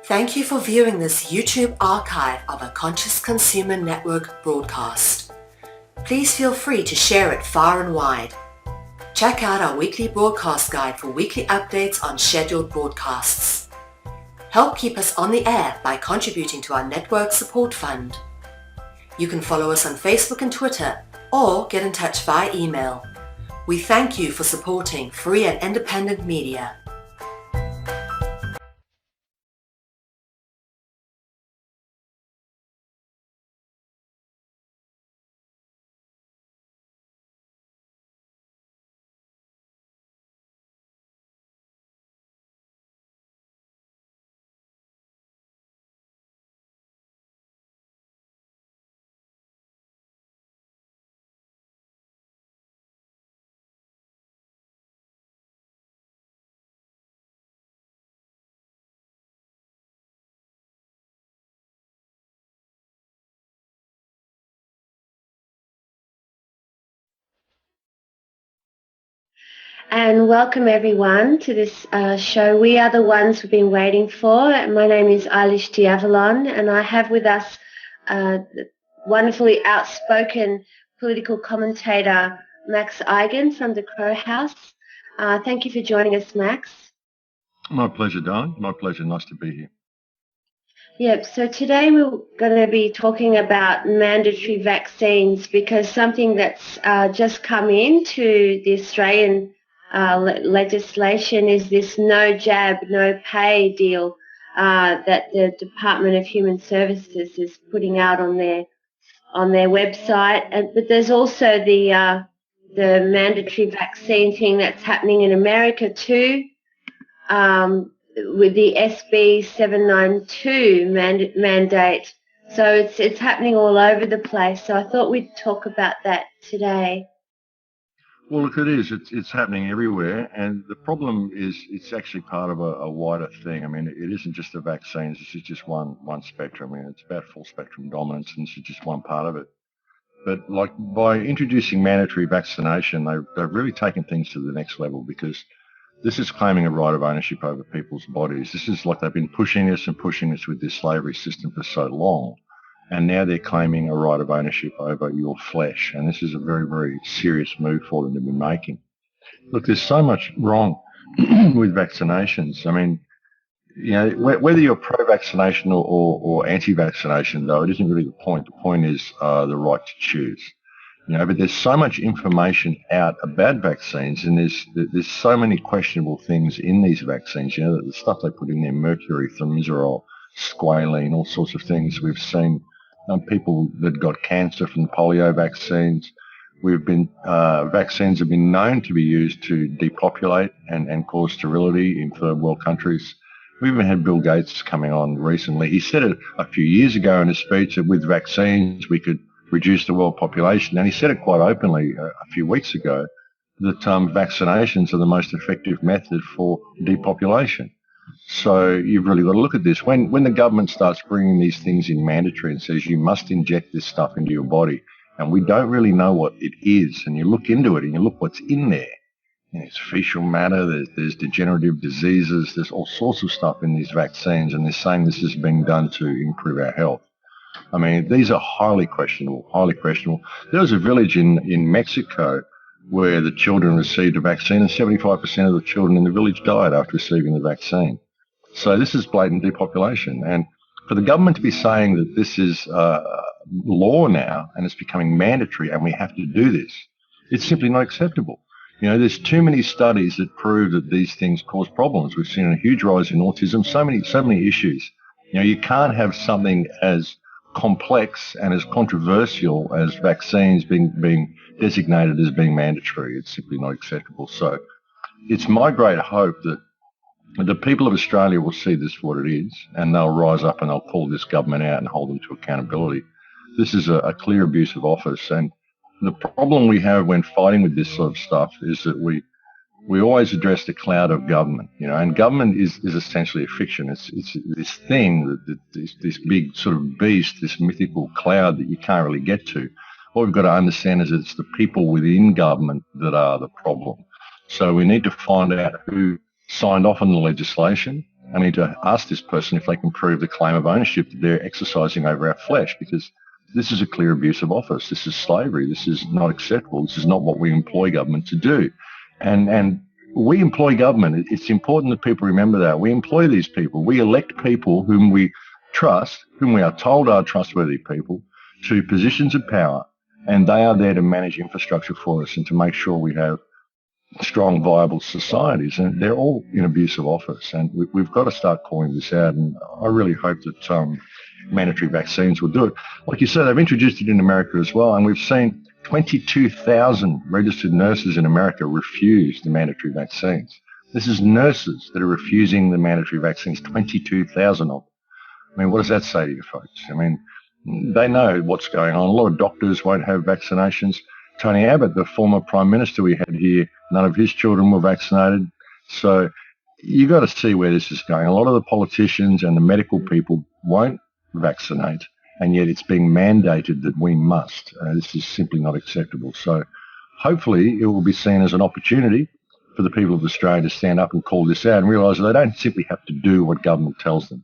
Thank you for viewing this YouTube archive of a Conscious Consumer Network broadcast. Please feel free to share it far and wide. Check out our weekly broadcast guide for weekly updates on scheduled broadcasts. Help keep us on the air by contributing to our network support fund. You can follow us on Facebook and Twitter or get in touch via email. We thank you for supporting free and independent media. And welcome everyone to this show. We are the ones we've been waiting for. My name is Eilish Di Avalon, and I have with us the wonderfully outspoken political commentator Max Igan from the Crow House. Thank you for joining us, Max. My pleasure, darling. My pleasure. Nice to be here. Yep, so today we're going to be talking about mandatory vaccines, because something that's just come into the Australian legislation is this no jab, no pay deal that the Department of Human Services is putting out on their website. But there's also the mandatory vaccine thing that's happening in America too, with the SB 792 mandate. So it's happening all over the place. So I thought we'd talk about that today. Well, look, it is. It's happening everywhere, and the problem is it's actually part of a wider thing. I mean, it isn't just the vaccines. This is just one spectrum. I mean, it's about full spectrum dominance, and this is just one part of it. But like by introducing mandatory vaccination, they've really taken things to the next level, because this is claiming a right of ownership over people's bodies. This is like they've been pushing this with this slavery system for so long. And now they're claiming a right of ownership over your flesh. And this is a very, very serious move for them to be making. Look, there's so much wrong with vaccinations. I mean, you know, whether you're pro-vaccination or anti-vaccination, though, it isn't really the point. The point is the right to choose. You know, but there's so much information out about vaccines, and there's so many questionable things in these vaccines. You know, the stuff they put in there, mercury, thimerosal, squalene, all sorts of things. We've seen people that got cancer from the polio vaccines. Vaccines have been known to be used to depopulate and cause sterility in third world countries. We even had Bill Gates coming on recently. He said it a few years ago in a speech that with vaccines we could reduce the world population, and he said it quite openly a few weeks ago that vaccinations are the most effective method for depopulation. So you've really got to look at this. When the government starts bringing these things in mandatory and says you must inject this stuff into your body, and we don't really know what it is, and you look into it and you look what's in there, and there's fecal matter, there's degenerative diseases, there's all sorts of stuff in these vaccines, and they're saying this is being done to improve our health. I mean, these are highly questionable, highly questionable. There was a village in Mexico where the children received a vaccine, and 75% of the children in the village died after receiving the vaccine. So this is blatant depopulation. And for the government to be saying that this is law now and it's becoming mandatory and we have to do this, it's simply not acceptable. You know, there's too many studies that prove that these things cause problems. We've seen a huge rise in autism, so many issues. You know, you can't have something as complex and as controversial as vaccines being designated as being mandatory. It's simply not acceptable. So it's my great hope that the people of Australia will see this for what it is, and they'll rise up and they'll call this government out and hold them to accountability. This is a clear abuse of office, and the problem we have when fighting with this sort of stuff is that we always address the cloud of government, you know, and government is essentially a fiction. It's this thing, this big sort of beast, this mythical cloud that you can't really get to. What we've got to understand is that it's the people within government that are the problem. So we need to find out who signed off on the legislation I need to ask this person if they can prove the claim of ownership that they're exercising over our flesh, because this is a clear abuse of office. This is slavery. This is not acceptable. This is not what we employ government to do. And we employ government. It's important that people remember that. We employ these people. We elect people whom we trust, whom we are told are trustworthy people, to positions of power, and they are there to manage infrastructure for us and to make sure we have strong, viable societies. And they're all in abuse of office, and we've got to start calling this out. And I really hope that mandatory vaccines will do it. Like you said, they've introduced it in America as well, and we've seen 22,000 registered nurses in America refuse the mandatory vaccines. This is nurses that are refusing the mandatory vaccines, 22,000 of them. I mean, what does that say to you folks? I mean, they know what's going on. A lot of doctors won't have vaccinations. Tony Abbott, the former Prime Minister we had here, none of his children were vaccinated. So you got to see where this is going. A lot of the politicians and the medical people won't vaccinate, and yet it's being mandated that we must. This is simply not acceptable. So hopefully it will be seen as an opportunity for the people of Australia to stand up and call this out and realise that they don't simply have to do what government tells them.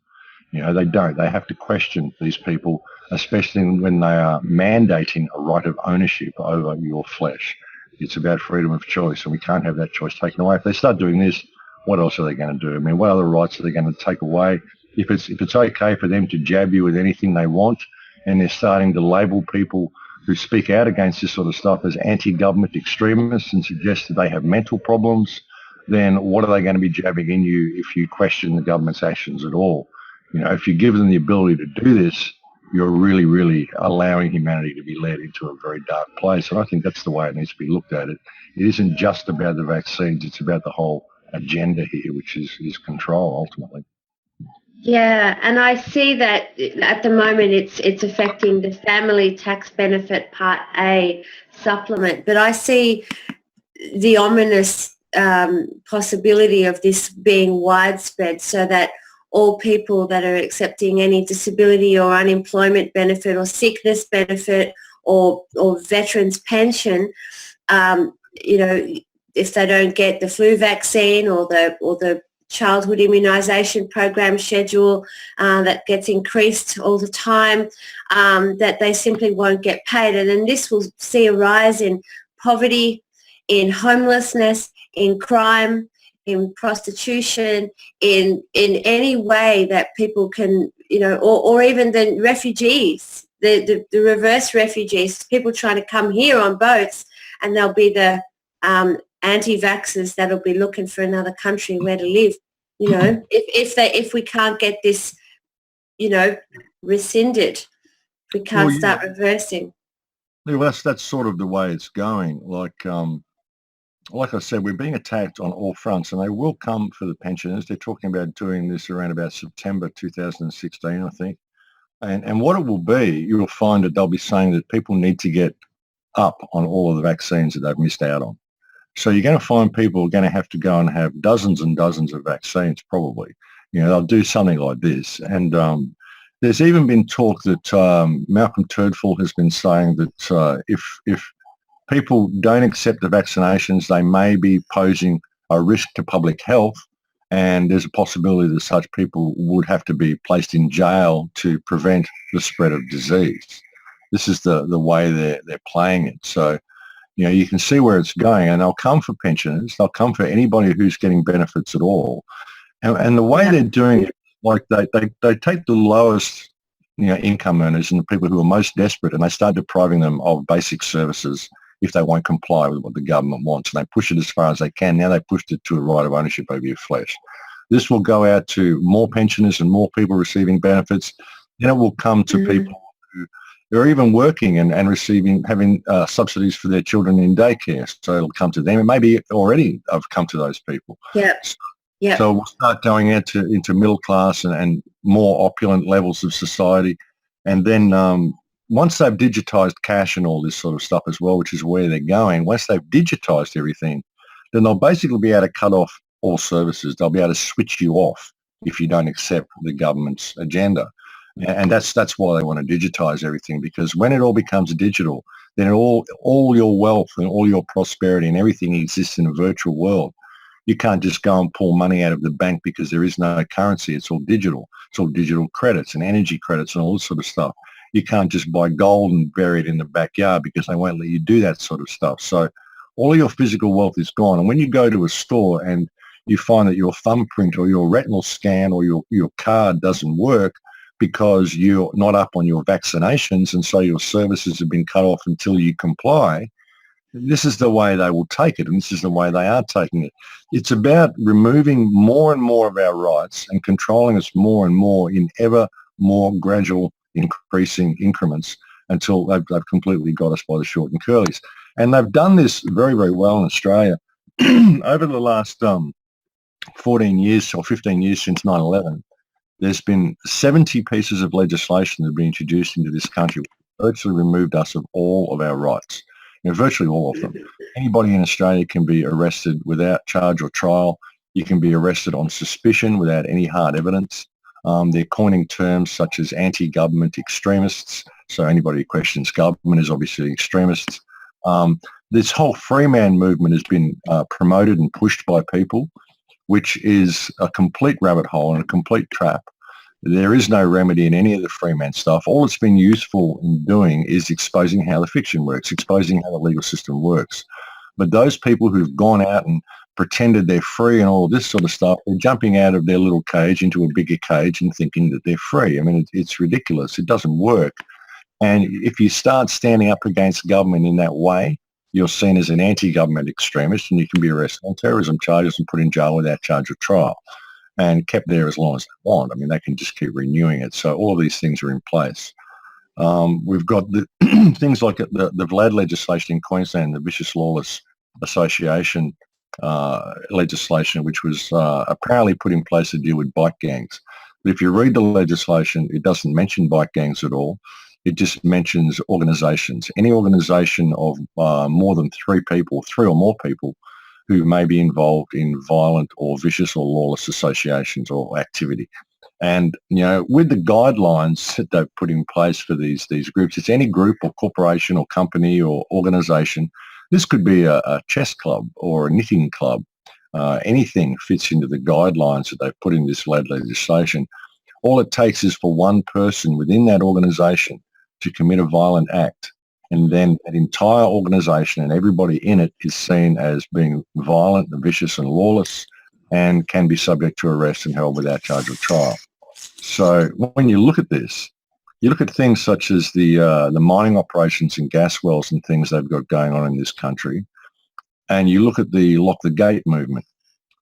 You know, they don't. They have to question these people, especially when they are mandating a right of ownership over your flesh. It's about freedom of choice, and we can't have that choice taken away. If they start doing this, what else are they going to do? I mean, what other rights are they going to take away? If it's okay for them to jab you with anything they want, and they're starting to label people who speak out against this sort of stuff as anti-government extremists and suggest that they have mental problems, then what are they going to be jabbing in you if you question the government's actions at all? You know, if you give them the ability to do this, you're really, really allowing humanity to be led into a very dark place. And I think that's the way it needs to be looked at. It isn't just about the vaccines. It's about the whole agenda here, which is control, ultimately. Yeah, and I see that at the moment it's affecting the family tax benefit Part A supplement, but I see the ominous possibility of this being widespread, so that all people that are accepting any disability or unemployment benefit or sickness benefit or veterans pension, you know, if they don't get the flu vaccine or the childhood immunisation program schedule that gets increased all the time, that they simply won't get paid. And then this will see a rise in poverty, in homelessness, in crime, in prostitution, in any way that people can, you know, or even the refugees, the reverse refugees, people trying to come here on boats, and there'll be the anti-vaxxers that'll be looking for another country where to live. You know, if we can't get this, you know, rescinded, we can't start reversing. Well, that's sort of the way it's going. Like I said, we're being attacked on all fronts, and they will come for the pensioners. They're talking about doing this around about September 2016, I think. And what it will be, you'll find that they'll be saying that people need to get up on all of the vaccines that they've missed out on. So you're going to find people are going to have to go and have dozens and dozens of vaccines, probably. You know, they'll do something like this. And there's even been talk that Malcolm Turdfall has been saying that if people don't accept the vaccinations, they may be posing a risk to public health, and there's a possibility that such people would have to be placed in jail to prevent the spread of disease. This is the way they're playing it. So, you know, you can see where it's going, and they'll come for pensioners. They'll come for anybody who's getting benefits at all. And the way they're doing it, like they take the lowest, you know, income earners and the people who are most desperate, and they start depriving them of basic services if they won't comply with what the government wants. And they push it as far as they can. Now they pushed it to a right of ownership over your flesh. This will go out to more pensioners and more people receiving benefits. Then it will come to people who are even working and having subsidies for their children in daycare. So it'll come to them. It maybe already have come to those people. Yeah. So we'll start going out into middle class and more opulent levels of society. And then once they've digitised cash and all this sort of stuff as well, which is where they're going, once they've digitised everything, then they'll basically be able to cut off all services. They'll be able to switch you off if you don't accept the government's agenda. And that's why they want to digitise everything, because when it all becomes digital, then all your wealth and all your prosperity and everything exists in a virtual world. You can't just go and pull money out of the bank because there is no currency. It's all digital. It's all digital credits and energy credits and all this sort of stuff. You can't just buy gold and bury it in the backyard because they won't let you do that sort of stuff. So all of your physical wealth is gone. And when you go to a store and you find that your thumbprint or your retinal scan or your card doesn't work because you're not up on your vaccinations and so your services have been cut off until you comply, this is the way they will take it, and this is the way they are taking it. It's about removing more and more of our rights and controlling us more and more in ever more gradual increasing increments until they've completely got us by the short and curlies. And they've done this very, very well in Australia over the last 14 years or 15 years since 9/11. There's been 70 pieces of legislation that have been introduced into this country, which virtually removed us of all of our rights. Virtually all of them. Anybody in Australia can be arrested without charge or trial. You can be arrested on suspicion without any hard evidence. They're coining terms such as anti-government extremists. So anybody who questions government is obviously extremists. This whole free man movement has been promoted and pushed by people, which is a complete rabbit hole and a complete trap. There is no remedy in any of the free man stuff. All it's been useful in doing is exposing how the fiction works, exposing how the legal system works. But those people who've gone out and pretended they're free and all this sort of stuff, they're jumping out of their little cage into a bigger cage and thinking that they're free. I mean, it's ridiculous. It doesn't work. And if you start standing up against government in that way, you're seen as an anti-government extremist and you can be arrested on terrorism charges and put in jail without charge or trial and kept there as long as they want. I mean, they can just keep renewing it. So all of these things are in place. We've got the things like the VLAD legislation in Queensland, the Vicious Lawless Association legislation, which was apparently put in place to deal with bike gangs. But if you read the legislation, it doesn't mention bike gangs at all. It just mentions organisations. Any organisation of more than three or more people who may be involved in violent or vicious or lawless associations or activity. And, with the guidelines that they've put in place for these groups, it's any group or corporation or company or organisation. This could be a chess club or a knitting club. Anything fits into the guidelines that they've put in this legislation. All it takes is for one person within that organisation to commit a violent act, and then that entire organisation and everybody in it is seen as being violent, vicious and lawless and can be subject to arrest and held without charge or trial. So when you look at this, you look at things such as the mining operations and gas wells and things they've got going on in this country, and you look at the Lock the Gate movement,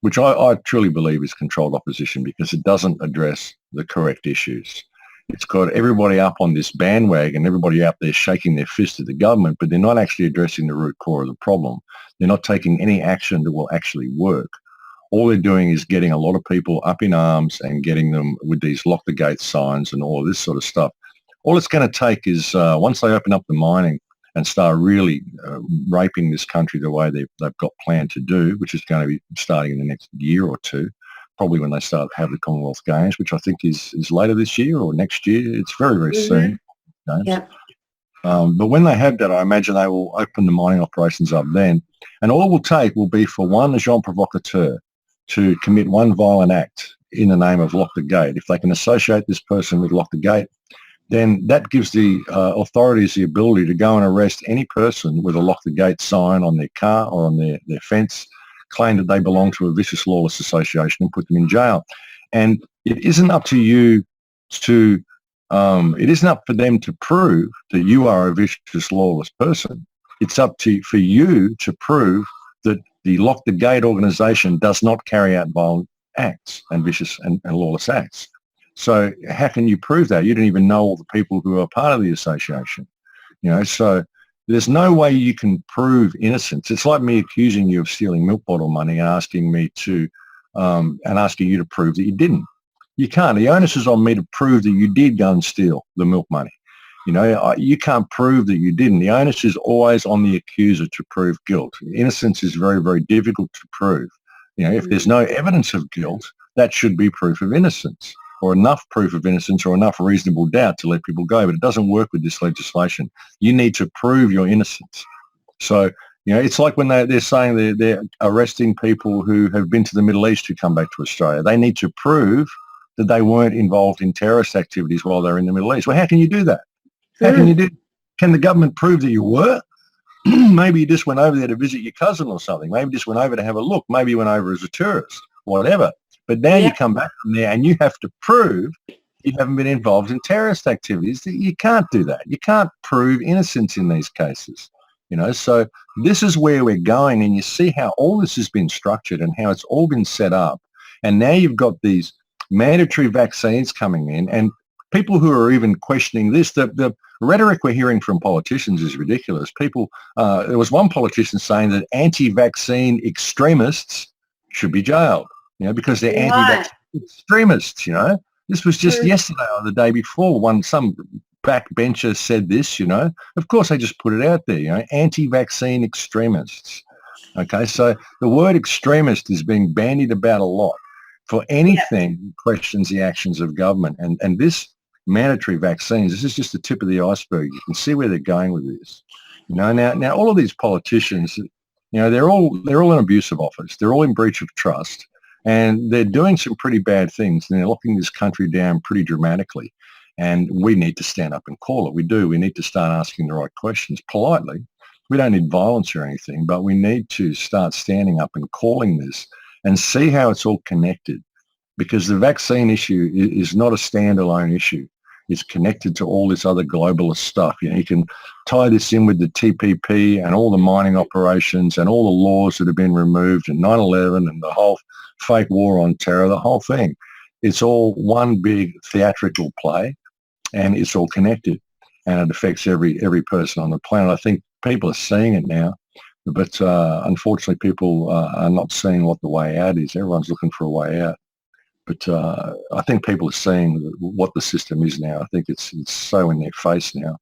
which I truly believe is controlled opposition because it doesn't address the correct issues. It's got everybody up on this bandwagon, everybody out there shaking their fist at the government, but they're not actually addressing the root core of the problem. They're not taking any action that will actually work. All they're doing is getting a lot of people up in arms and getting them with these lock the gate signs and all this sort of stuff. All it's going to take is once they open up the mining and start really raping this country the way they've got planned to do, which is going to be starting in the next year or two, probably when they start have the Commonwealth Games, which I think is later this year or next year. It's very, very soon. Yeah. But when they have that, I imagine they will open the mining operations up then. And all it will take will be for one agent provocateur to commit one violent act in the name of Lock the Gate. If they can associate this person with Lock the Gate, then that gives the authorities the ability to go and arrest any person with a Lock the Gate sign on their car or on their fence, claim that they belong to a vicious lawless association and put them in jail. And it isn't up to you to, it isn't up for them to prove that you are a vicious lawless person. It's up for you to prove that the Lock the Gate organisation does not carry out violent acts and vicious and lawless acts. So how can you prove that? You don't even know all the people who are part of the association. So there's no way you can prove innocence. It's like me accusing you of stealing milk bottle money and asking me to, and asking you to prove that you didn't. You can't. The onus is on me to prove that you did go and steal the milk money. You can't prove that you didn't. The onus is always on the accuser to prove guilt. Innocence is very, very difficult to prove. If there's no evidence of guilt, that should be proof of innocence, or enough proof of innocence or enough reasonable doubt to let people go. But it doesn't work with this legislation. You need to prove your innocence. So It's like when they're saying they're arresting people who have been to the Middle East who come back to Australia. They need to prove that they weren't involved in terrorist activities while they're in the Middle East. Well, how can you do that? How can you do? Can the government prove that you were? Maybe you just went over there to visit your cousin or something. Maybe you just went over to have a look. Maybe you went over as a tourist, whatever. But now you come back from there and you have to prove you haven't been involved in terrorist activities. You can't do that. You can't prove innocence in these cases. So this is where we're going, and you see how all this has been structured and how it's all been set up. And now you've got these mandatory vaccines coming in, and people who are even questioning this, the rhetoric we're hearing from politicians is ridiculous. There was one politician saying that anti-vaccine extremists should be jailed, because they're anti-vaccine extremists, This was just yesterday or the day before. Some backbencher said this, Of course, they just put it out there, anti-vaccine extremists. Okay, so the word extremist is being bandied about a lot for anything that questions the actions of government. And this mandatory vaccines, this is just the tip of the iceberg. You can see where they're going with this. Now all of these politicians, they're all in abuse of office. They're all in breach of trust. And they're doing some pretty bad things, and they're locking this country down pretty dramatically. And we need to stand up and call it. We do. We need to start asking the right questions politely. We don't need violence or anything, but we need to start standing up and calling this and see how it's all connected. Because the vaccine issue is not a standalone issue. It's connected to all this other globalist stuff. You can tie this in with the TPP and all the mining operations and all the laws that have been removed and 9/11 and the whole fake war on terror, the whole thing. It's all one big theatrical play, and it's all connected, and it affects every person on the planet. I think people are seeing it now, but unfortunately people are not seeing what the way out is. Everyone's looking for a way out. But I think people are seeing what the system is now. I think it's so in their face now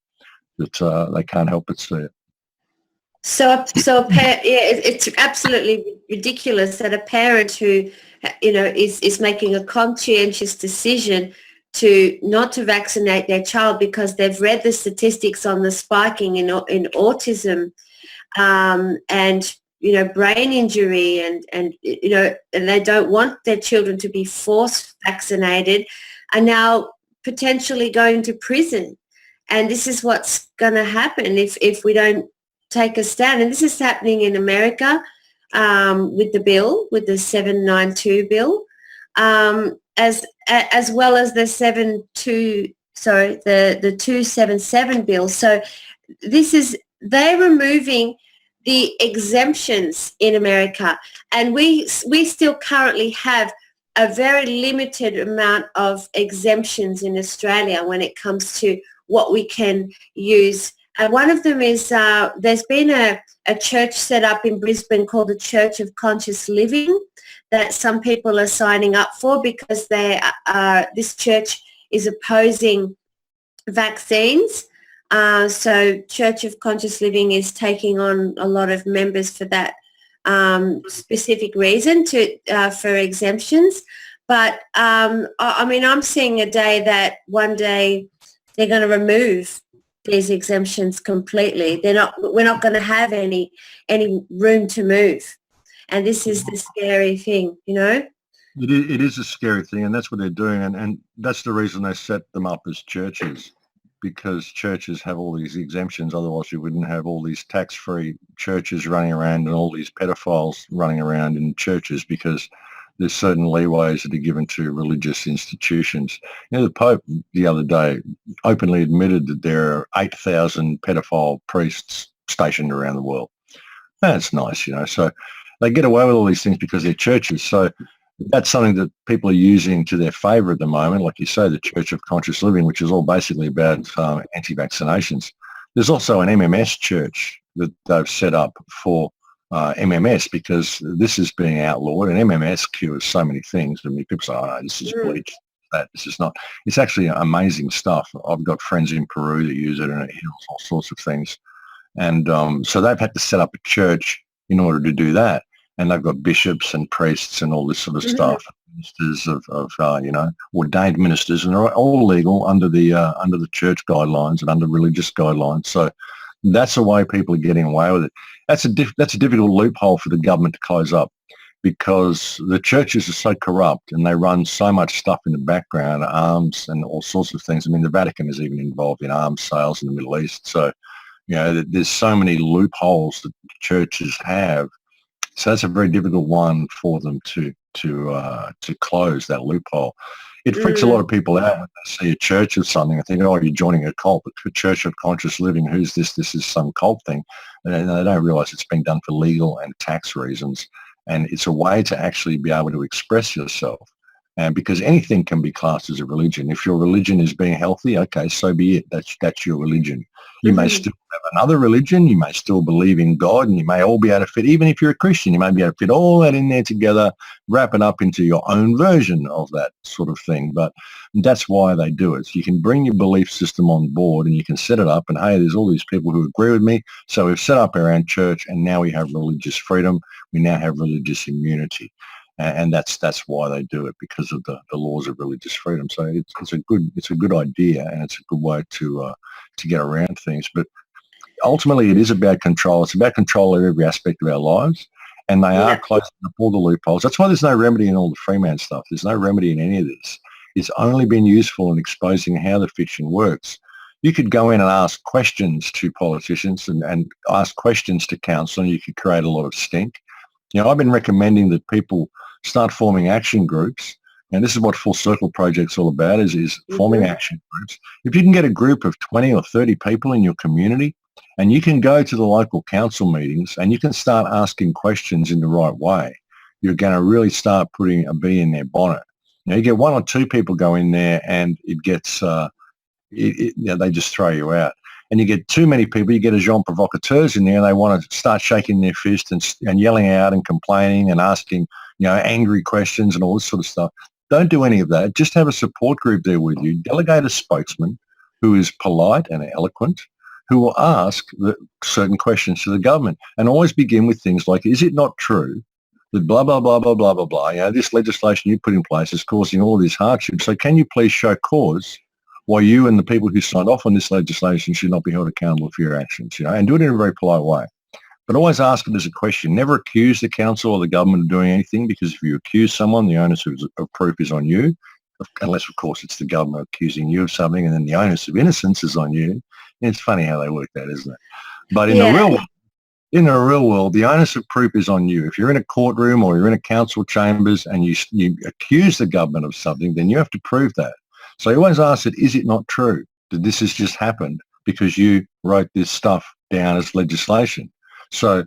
that they can't help but see it. It's absolutely ridiculous that a parent who, is making a conscientious decision not to vaccinate their child because they've read the statistics on the spiking in autism, and brain injury, and they don't want their children to be force vaccinated, are now potentially going to prison. And this is what's going to happen if we don't take a stand. And this is happening in America with the 792 bill, as well as the 277 bill. So they're removing the exemptions in America, and we still currently have a very limited amount of exemptions in Australia when it comes to what we can use. And one of them is there's been a church set up in Brisbane called the Church of Conscious Living that some people are signing up for, because this church is opposing vaccines. So Church of Conscious Living is taking on a lot of members for that specific reason for exemptions. But I'm seeing a day that one day they're going to remove these exemptions completely. We're not going to have any room to move. And this is the scary thing, It is a scary thing, and that's what they're doing. And that's the reason they set them up as churches, because churches have all these exemptions. Otherwise, you wouldn't have all these tax-free churches running around and all these pedophiles running around in churches, because there's certain leeways that are given to religious institutions. The Pope the other day openly admitted that there are 8,000 pedophile priests stationed around the world. That's nice, So they get away with all these things because they're churches. So that's something that people are using to their favour at the moment. Like you say, the Church of Conscious Living, which is all basically about anti-vaccinations. There's also an MMS church that they've set up for MMS, because this is being outlawed, and MMS cures so many things. I mean, people say, oh, no, this is bleach. This is not. It's actually amazing stuff. I've got friends in Peru that use it, and it heals all sorts of things. And so they've had to set up a church in order to do that. And they've got bishops and priests and all this sort of stuff, ministers of ordained ministers, and they're all legal under the church guidelines and under religious guidelines. So That's the way people are getting away with it. That's a difficult loophole for the government to close up, because the churches are so corrupt and they run so much stuff in the background, arms and all sorts of things. I mean, the Vatican is even involved in arms sales in the Middle East. So, there's so many loopholes that churches have. So that's a very difficult one for them to close, that loophole. It freaks a lot of people out when they see a church or something and think, oh, you're joining a cult, a Church of Conscious Living. Who's this? This is some cult thing. And they don't realise it's being done for legal and tax reasons. And it's a way to actually be able to express yourself. And because anything can be classed as a religion. If your religion is being healthy, okay, so be it. That's your religion. You may still have another religion. You may still believe in God, and you may all be able to fit, even if you're a Christian, you may be able to fit all that in there together, wrap it up into your own version of that sort of thing. But that's why they do it. So you can bring your belief system on board and you can set it up, and hey, there's all these people who agree with me. So we've set up our own church, and now we have religious freedom. We now have religious immunity. And that's why they do it, because of the laws of religious freedom. So it's a good idea, and it's a good way to get around things. But ultimately, it is about control. It's about control of every aspect of our lives, and they are closing up all the loopholes. That's why there's no remedy in all the Freeman stuff. There's no remedy in any of this. It's only been useful in exposing how the fiction works. You could go in and ask questions to politicians and ask questions to council, and you could create a lot of stink. I've been recommending that people start forming action groups, and this is what Full Circle Project's all about, is forming action groups. If you can get a group of 20 or 30 people in your community, and you can go to the local council meetings and you can start asking questions in the right way, you're going to really start putting a bee in their bonnet. You get one or two people go in there and it gets, they just throw you out. And you get too many people, you get a Jean provocateurs in there, and they want to start shaking their fist and yelling out and complaining and asking, angry questions and all this sort of stuff. Don't do any of that. Just have a support group there with you. Delegate a spokesman who is polite and eloquent, who will ask certain questions to the government, and always begin with things like, is it not true that blah, blah, blah, blah, blah, blah, blah, this legislation you put in place is causing all of this hardship. So can you please show cause why you and the people who signed off on this legislation should not be held accountable for your actions, and do it in a very polite way. But always ask it as a question. Never accuse the council or the government of doing anything, because if you accuse someone, the onus of proof is on you, unless, of course, it's the government accusing you of something, and then the onus of innocence is on you. And it's funny how they work that, isn't it? But in the real world, the onus of proof is on you. If you're in a courtroom or you're in a council chambers and you accuse the government of something, then you have to prove that. So you always ask it, is it not true that this has just happened because you wrote this stuff down as legislation? So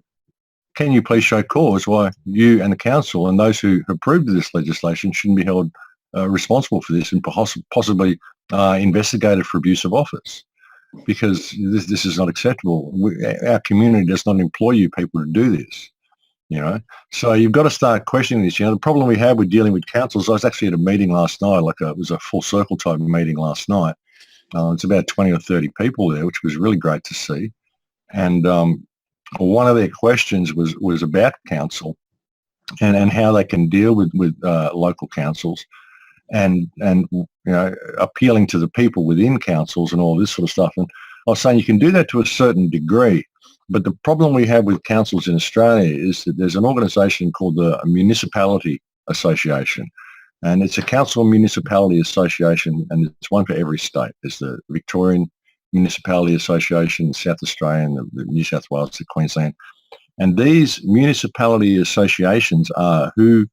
can you please show cause why you and the council and those who approved of this legislation shouldn't be held responsible for this and possibly investigated for abuse of office? Because this is not acceptable. Our community does not employ you people to do this. So you've got to start questioning this. The problem we have with dealing with councils, I was actually at a meeting last night, it was a Full Circle type meeting last night. It's about 20 or 30 people there, which was really great to see. And one of their questions was about council and how they can deal with local councils and appealing to the people within councils and all this sort of stuff. And I was saying you can do that to a certain degree. But the problem we have with councils in Australia is that there's an organisation called the Municipality Association, and it's a council and municipality association, and it's one for every state. There's the Victorian Municipality Association, South Australian, the New South Wales, the Queensland. And these municipality associations are who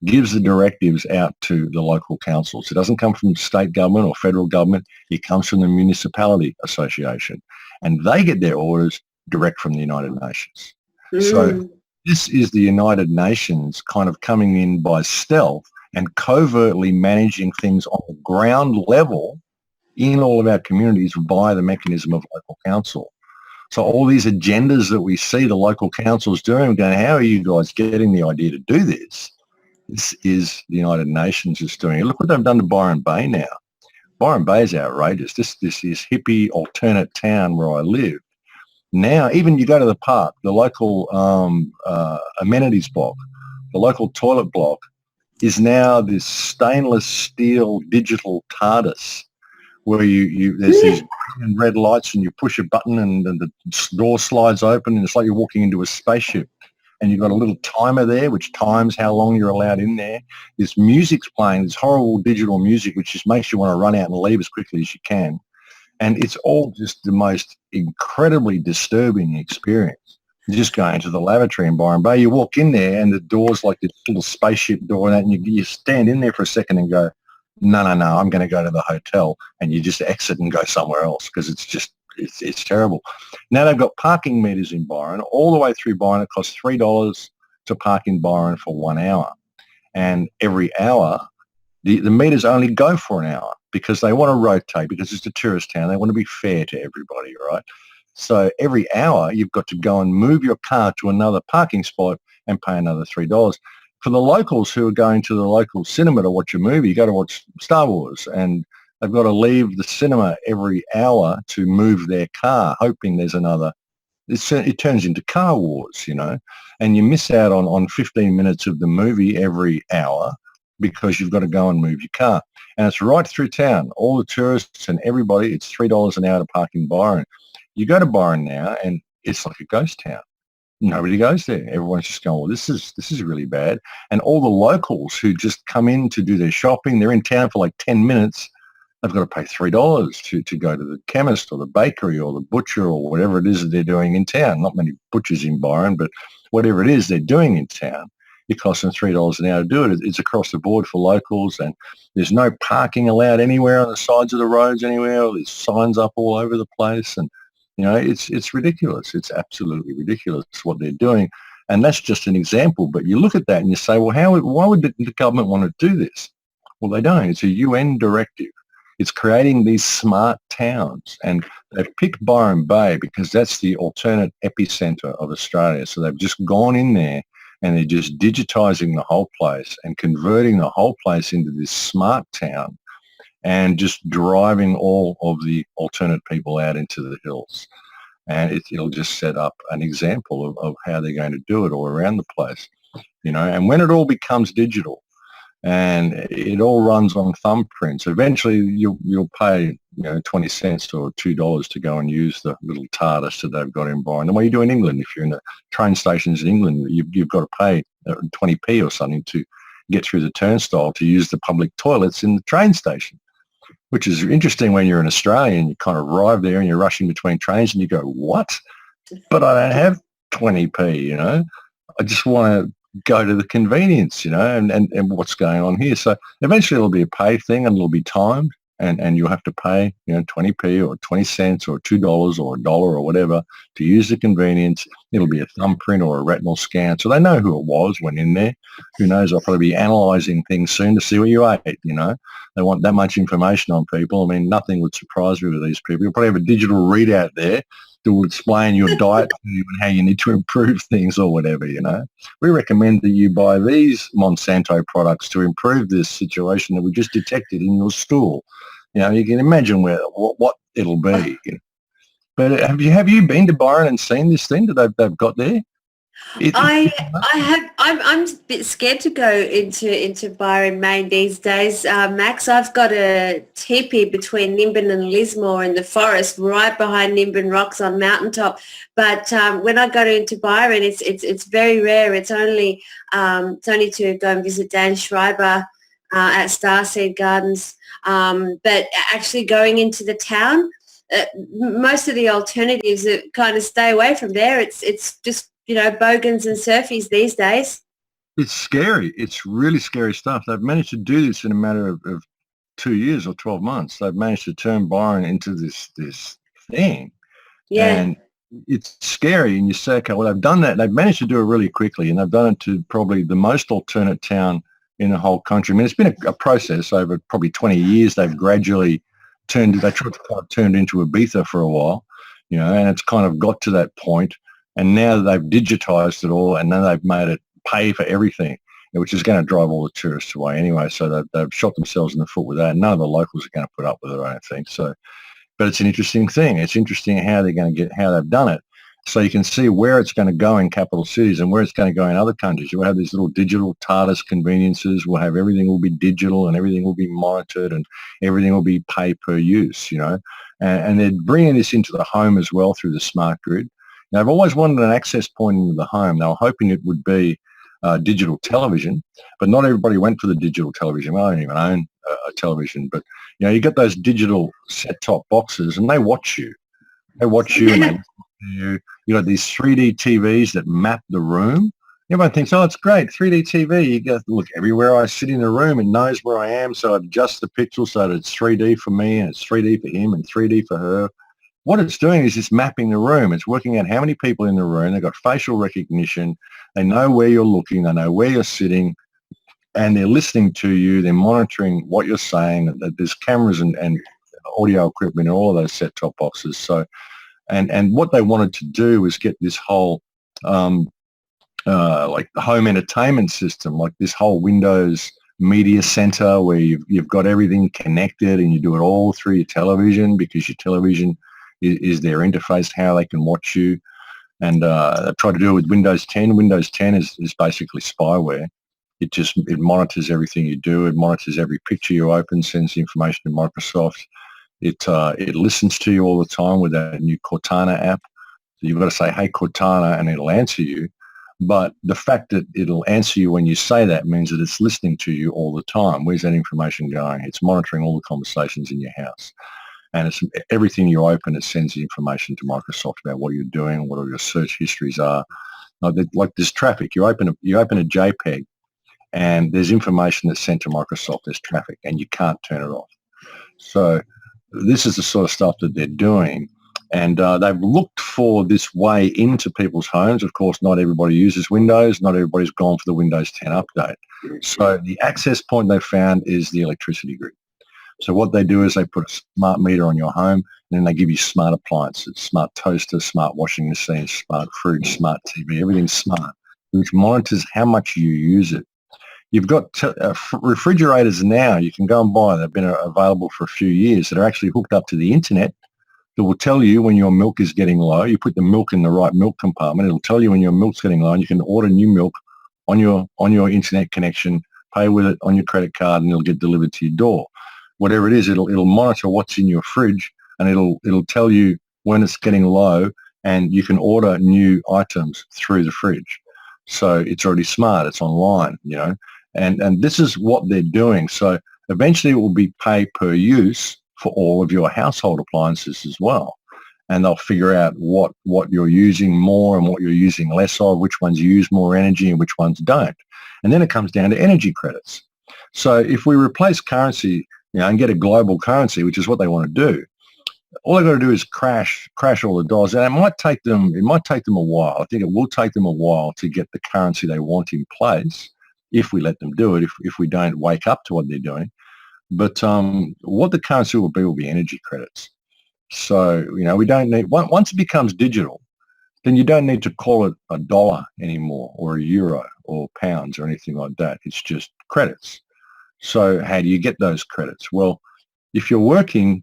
gives the directives out to the local councils. It doesn't come from state government or federal government. It comes from the Municipality Association, and they get their orders direct from the United Nations. So this is the United Nations kind of coming in by stealth and covertly managing things on the ground level in all of our communities via the mechanism of local council. So all these agendas that we see the local councils doing, we're going, how are you guys getting the idea to do this? This is the United Nations is doing it. Look what they've done to Byron Bay now. Byron Bay is outrageous. This is hippie alternate town where I live. Now, even you go to the park, the local amenities block, the local toilet block is now this stainless steel digital TARDIS where there's these green and red lights, and you push a button and the door slides open, and it's like you're walking into a spaceship. And you've got a little timer there which times how long you're allowed in there. This music's playing, this horrible digital music which just makes you want to run out and leave as quickly as you can. And it's all just the most incredibly disturbing experience. You just go into the lavatory in Byron Bay, you walk in there and the door's like this little spaceship door and that, and you stand in there for a second and go, no, I'm going to go to the hotel, and you just exit and go somewhere else because it's terrible. Now they've got parking meters in Byron. All the way through Byron, it costs $3 to park in Byron for 1 hour. And every hour, the meters only go for an hour because they want to rotate, because it's a tourist town. They want to be fair to everybody, right? So every hour, you've got to go and move your car to another parking spot and pay another $3. For the locals who are going to the local cinema to watch a movie, you go to watch Star Wars, and they've got to leave the cinema every hour to move their car, hoping there's another. It turns into car wars, and you miss out on 15 minutes of the movie every hour because you've got to go and move your car. And it's right through town. All the tourists and everybody, it's $3 an hour to park in Byron. You go to Byron now, and it's like a ghost town. Nobody goes there. Everyone's just going, well, this is really bad. And all the locals who just come in to do their shopping, they're in town for like 10 minutes. They've got to pay $3 to go to the chemist or the bakery or the butcher or whatever it is that they're doing in town. Not many butchers in Byron, but whatever it is they're doing in town, it costs them $3 an hour to do it. It's across the board for locals, and there's no parking allowed anywhere on the sides of the roads anywhere. There's signs up all over the place, and it's ridiculous. It's absolutely ridiculous what they're doing, and that's just an example. But you look at that and you say, well, why would the government want to do this? Well, they don't. It's a UN directive. It's creating these smart towns, and they've picked Byron Bay because that's the alternate epicenter of Australia. So they've just gone in there and they're just digitising the whole place and converting the whole place into this smart town, and just driving all of the alternate people out into the hills. And it'll just set up an example of how they're going to do it all around the place, and when it all becomes digital, and it all runs on thumbprints. Eventually, you'll pay 20 cents or $2 to go and use the little TARDIS that they've got in Byron. The way you do in England, if you're in the train stations in England, you've got to pay 20p or something to get through the turnstile to use the public toilets in the train station, which is interesting when you're in Australia and you kind of arrive there and you're rushing between trains and you go, what? But I don't have 20p, I just want to go to the convenience, and what's going on here. So eventually it'll be a pay thing, and it'll be timed, and you'll have to pay, 20p or 20 cents or $2 or $1 or whatever to use the convenience. It'll be a thumbprint or a retinal scan. So they know who it was when in there. Who knows, they'll probably be analysing things soon to see what you ate, They want that much information on people. I mean, nothing would surprise me with these people. You'll probably have a digital readout there that will explain your diet to you and how you need to improve things or whatever, We recommend that you buy these Monsanto products to improve this situation that we just detected in your stool. You can imagine what it'll be. But have you been to Byron and seen this thing that they've got there? I have. I'm a bit scared to go into Byron, Maine these days, Max. I've got a teepee between Nimbin and Lismore in the forest, right behind Nimbin Rocks on mountaintop. But when I go into Byron, it's very rare. It's only to go and visit Dan Schreiber at Starseed Gardens. But actually going into the town, most of the alternatives that kind of stay away from there. It's just bogans and surfies these days. It's scary. It's really scary stuff. They've managed to do this in a matter of 2 years or 12 months. They've managed to turn Byron into this thing. Yeah. And it's scary. And you say, okay, well, they've done that. They've managed to do it really quickly, and they've done it to probably the most alternate town in the whole country. I mean, it's been a process over probably 20 years. They've gradually they tried to kind of turn it into Ibiza for a while, and it's kind of got to that point. And now they've digitised it all, and then they've made it pay for everything, which is going to drive all the tourists away anyway. So they've shot themselves in the foot with that. None of the locals are going to put up with it, I don't think. So, but it's an interesting thing. It's interesting how they've done it. So you can see where it's going to go in capital cities and where it's going to go in other countries. You'll have these little digital TARDIS conveniences. We'll have everything will be digital and everything will be monitored and everything will be pay per use, And they're bringing this into the home as well through the smart grid. Now, I've always wanted an access point into the home. They were hoping it would be digital television, but not everybody went for the digital television. Well, I don't even own a television, but, you get those digital set-top boxes and they watch you. They watch you and they listen to you. You got these 3D TVs that map the room. Everyone thinks, oh, it's great, 3D TV. You go, look, everywhere I sit in the room, it knows where I am, so I adjust the pixels so that it's 3D for me and it's 3D for him and 3D for her. What it's doing is it's mapping the room. It's working out how many people in the room. They've got facial recognition. They know where you're looking. They know where you're sitting. And they're listening to you. They're monitoring what you're saying. There's cameras and audio equipment in all of those set-top boxes. So, and what they wanted to do was get this whole like the home entertainment system, like this whole Windows media center where you've got everything connected and you do it all through your television because your television is their interface, how they can watch you. And they tried to do it with Windows 10. Windows 10 is basically spyware. It monitors everything you do. It monitors every picture you open, sends the information to Microsoft. It listens to you all the time with that new Cortana app. So you've got to say, hey, Cortana, and it'll answer you. But the fact that it'll answer you when you say that means that it's listening to you all the time. Where's that information going? It's monitoring all the conversations in your house. And it's everything you open, it sends the information to Microsoft about what you're doing, what all your search histories are. Like there's traffic. You open a JPEG and there's information that's sent to Microsoft. There's traffic and you can't turn it off. So this is the sort of stuff that they're doing. And they've looked for this way into people's homes. Of course, not everybody uses Windows. Not everybody's gone for the Windows 10 update. So the access point they found is the electricity grid. So what they do is they put a smart meter on your home and then they give you smart appliances, smart toaster, smart washing machine, smart fridge, smart TV, everything's smart, which monitors how much you use it. You've got refrigerators now you can go and buy. They've been available for a few years that are actually hooked up to the internet. That will tell you when your milk is getting low. You put the milk in the right milk compartment. It'll tell you when your milk's getting low and you can order new milk on your internet connection, pay with it on your credit card and it'll get delivered to your door. Whatever it is, it'll monitor what's in your fridge and it'll tell you when it's getting low and you can order new items through the fridge. So it's already smart. It's online, and this is what they're doing. So eventually it will be pay per use for all of your household appliances as well. And they'll figure out what you're using more and what you're using less of, which ones use more energy and which ones don't. And then it comes down to energy credits. So if we replace currency, and get a global currency, which is what they want to do, all they've got to do is crash all the dollars. And it might take them a while. I think it will take them a while to get the currency they want in place if we let them do it, if we don't wake up to what they're doing. But what the currency will be energy credits. So, we don't need, once it becomes digital, then you don't need to call it a dollar anymore or a euro or pounds or anything like that. It's just credits. So how do you get those credits? Well, if you're working,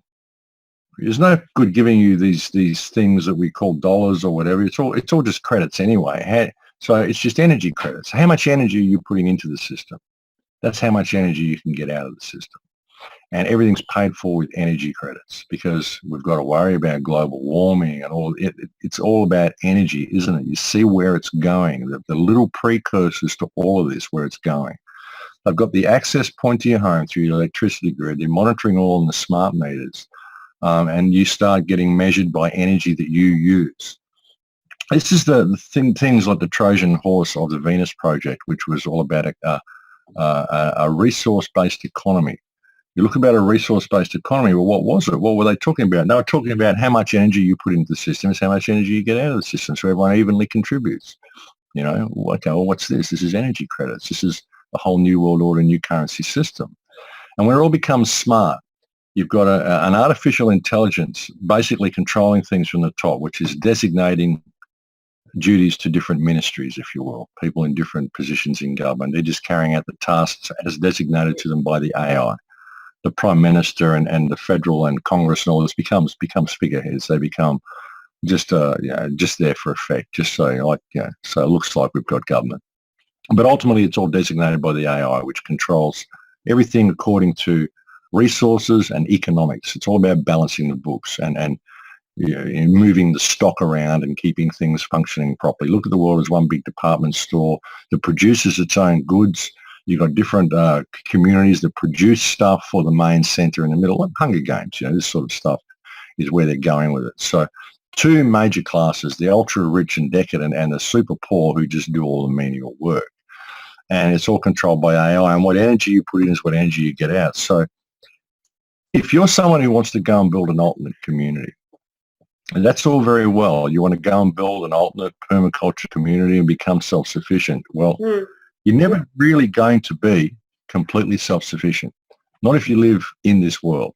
there's no good giving you these things that we call dollars or whatever. It's all just credits anyway. So it's just energy credits. How much energy are you putting into the system? That's how much energy you can get out of the system. And everything's paid for with energy credits because we've got to worry about global warming and all. It's all about energy, isn't it? You see where it's going, the little precursors to all of this, where it's going. They've got the access point to your home through your electricity grid. They're monitoring all in the smart meters. And you start getting measured by energy that you use. This is the things like the Trojan horse of the Venus Project, which was all about a resource-based economy. You look about a resource-based economy, well, what was it? What were they talking about? They were talking about how much energy you put into the system is how much energy you get out of the system, so everyone evenly contributes. Okay, well, what's this? This is energy credits. This is the whole new world order, new currency system. And when it all becomes smart, you've got an artificial intelligence basically controlling things from the top, which is designating duties to different ministries, if you will, people in different positions in government. They're just carrying out the tasks as designated to them by the AI. The Prime Minister and the federal and Congress and all this becomes figureheads. They become just there for effect, just so so it looks like we've got government. But ultimately, it's all designated by the AI, which controls everything according to resources and economics. It's all about balancing the books and moving the stock around and keeping things functioning properly. Look at the world as one big department store that produces its own goods. You've got different communities that produce stuff for the main centre in the middle, like Hunger Games. This sort of stuff is where they're going with it. So two major classes, the ultra-rich and decadent and the super poor who just do all the menial work. And it's all controlled by AI, and what energy you put in is what energy you get out. So if you're someone who wants to go and build an alternate community, and that's all very well, you want to go and build an alternate permaculture community and become self-sufficient. Well, you're never really going to be completely self-sufficient, not if you live in this world,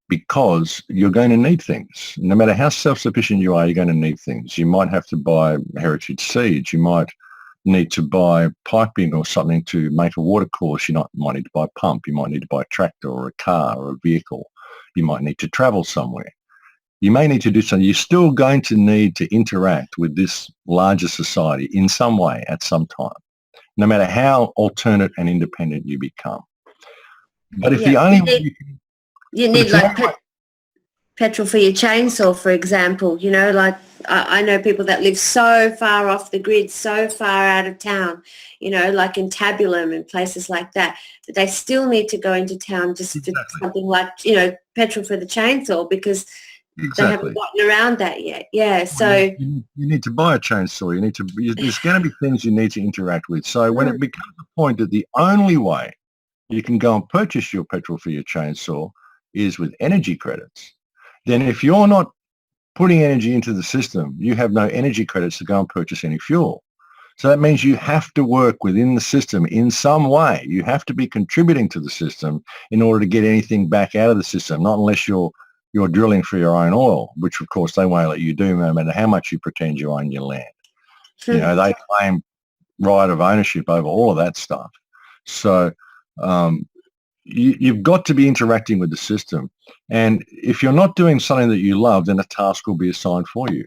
because you're going to need things. No matter how self-sufficient you are, you're going to need things. You might have to buy heritage seeds. You might need to buy piping or something to make a water course. You might need to buy a pump. You might need to buy a tractor or a car or a vehicle. You might need to travel somewhere. You may need to do something. You're still going to need to interact with this larger society in some way at some time, no matter how alternate and independent you become. But if the only way you need like petrol for your chainsaw, for example, like I know people that live so far off the grid, so far out of town, like in Tabulum and places like that, but they still need to go into town just for something like, petrol for the chainsaw because they haven't gotten around that yet. Yeah, so you need to buy a chainsaw. There's going to be things you need to interact with. So when it becomes a point that the only way you can go and purchase your petrol for your chainsaw is with energy credits, then if you're not putting energy into the system, you have no energy credits to go and purchase any fuel. So that means you have to work within the system in some way. You have to be contributing to the system in order to get anything back out of the system, not unless you're drilling for your own oil, which of course they won't let you do no matter how much you pretend you own your land. They claim right of ownership over all of that stuff. So you've got to be interacting with the system. And if you're not doing something that you love, then a task will be assigned for you,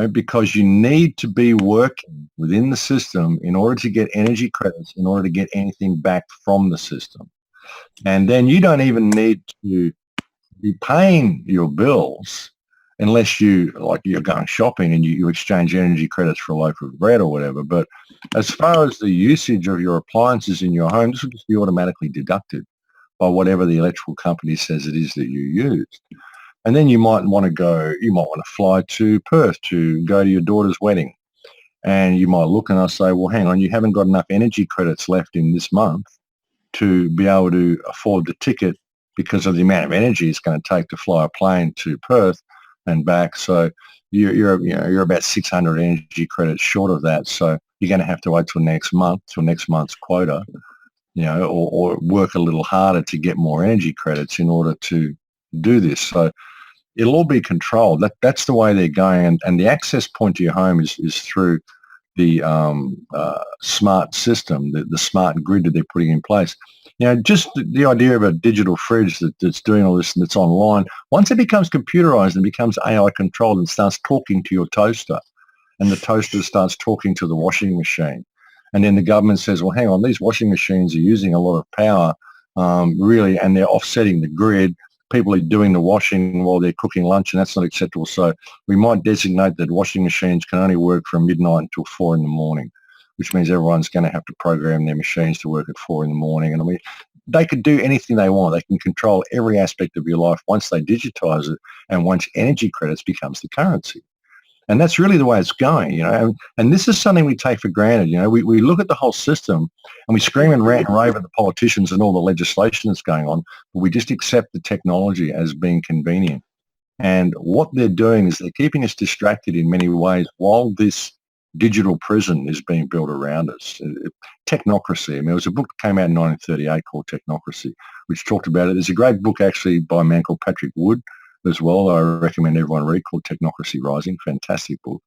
because you need to be working within the system in order to get energy credits, in order to get anything back from the system. And then you don't even need to be paying your bills unless you're going shopping and you exchange energy credits for a loaf of bread or whatever. But as far as the usage of your appliances in your home, this will just be automatically deducted by whatever the electrical company says it is that you used. And then you might want to fly to Perth to go to your daughter's wedding. And you might look and I'll say, well, hang on, you haven't got enough energy credits left in this month to be able to afford the ticket because of the amount of energy it's going to take to fly a plane to Perth and back. So you're about 600 energy credits short of that. So you're going to have to wait till next month's quota, or work a little harder to get more energy credits in order to do this. So it'll all be controlled. That's the way they're going. And the access point to your home is through the smart system, the smart grid that they're putting in place. Just the idea of a digital fridge that's doing all this and it's online, once it becomes computerized and becomes AI controlled and starts talking to your toaster, and the toaster starts talking to the washing machine, and then the government says, well, hang on, these washing machines are using a lot of power, really, and they're offsetting the grid. People are doing the washing while they're cooking lunch, and that's not acceptable. So we might designate that washing machines can only work from midnight until 4 a.m, which means everyone's going to have to program their machines to work at 4 a.m. And I mean, they could do anything they want. They can control every aspect of your life once they digitize it and once energy credits becomes the currency. And that's really the way it's going, and this is something we take for granted. We look at the whole system and we scream and rant and rave at the politicians and all the legislation that's going on, but we just accept the technology as being convenient. And what they're doing is they're keeping us distracted in many ways while this digital prison is being built around us. Technocracy. I mean, there was a book that came out in 1938 called Technocracy, which talked about it. There's a great book actually by a man called Patrick Wood as well. I recommend everyone read, called Technocracy Rising. Fantastic book,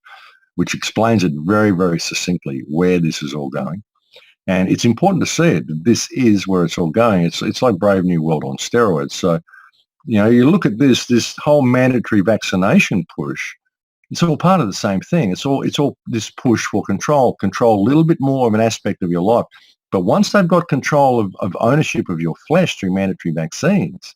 which explains it very, very succinctly where this is all going. And it's important to see it. This is where it's all going. It's like Brave New World on steroids. So, you look at this whole mandatory vaccination push It's all part of the same thing. It's all this push for control a little bit more of an aspect of your life. But once they've got control of ownership of your flesh through mandatory vaccines,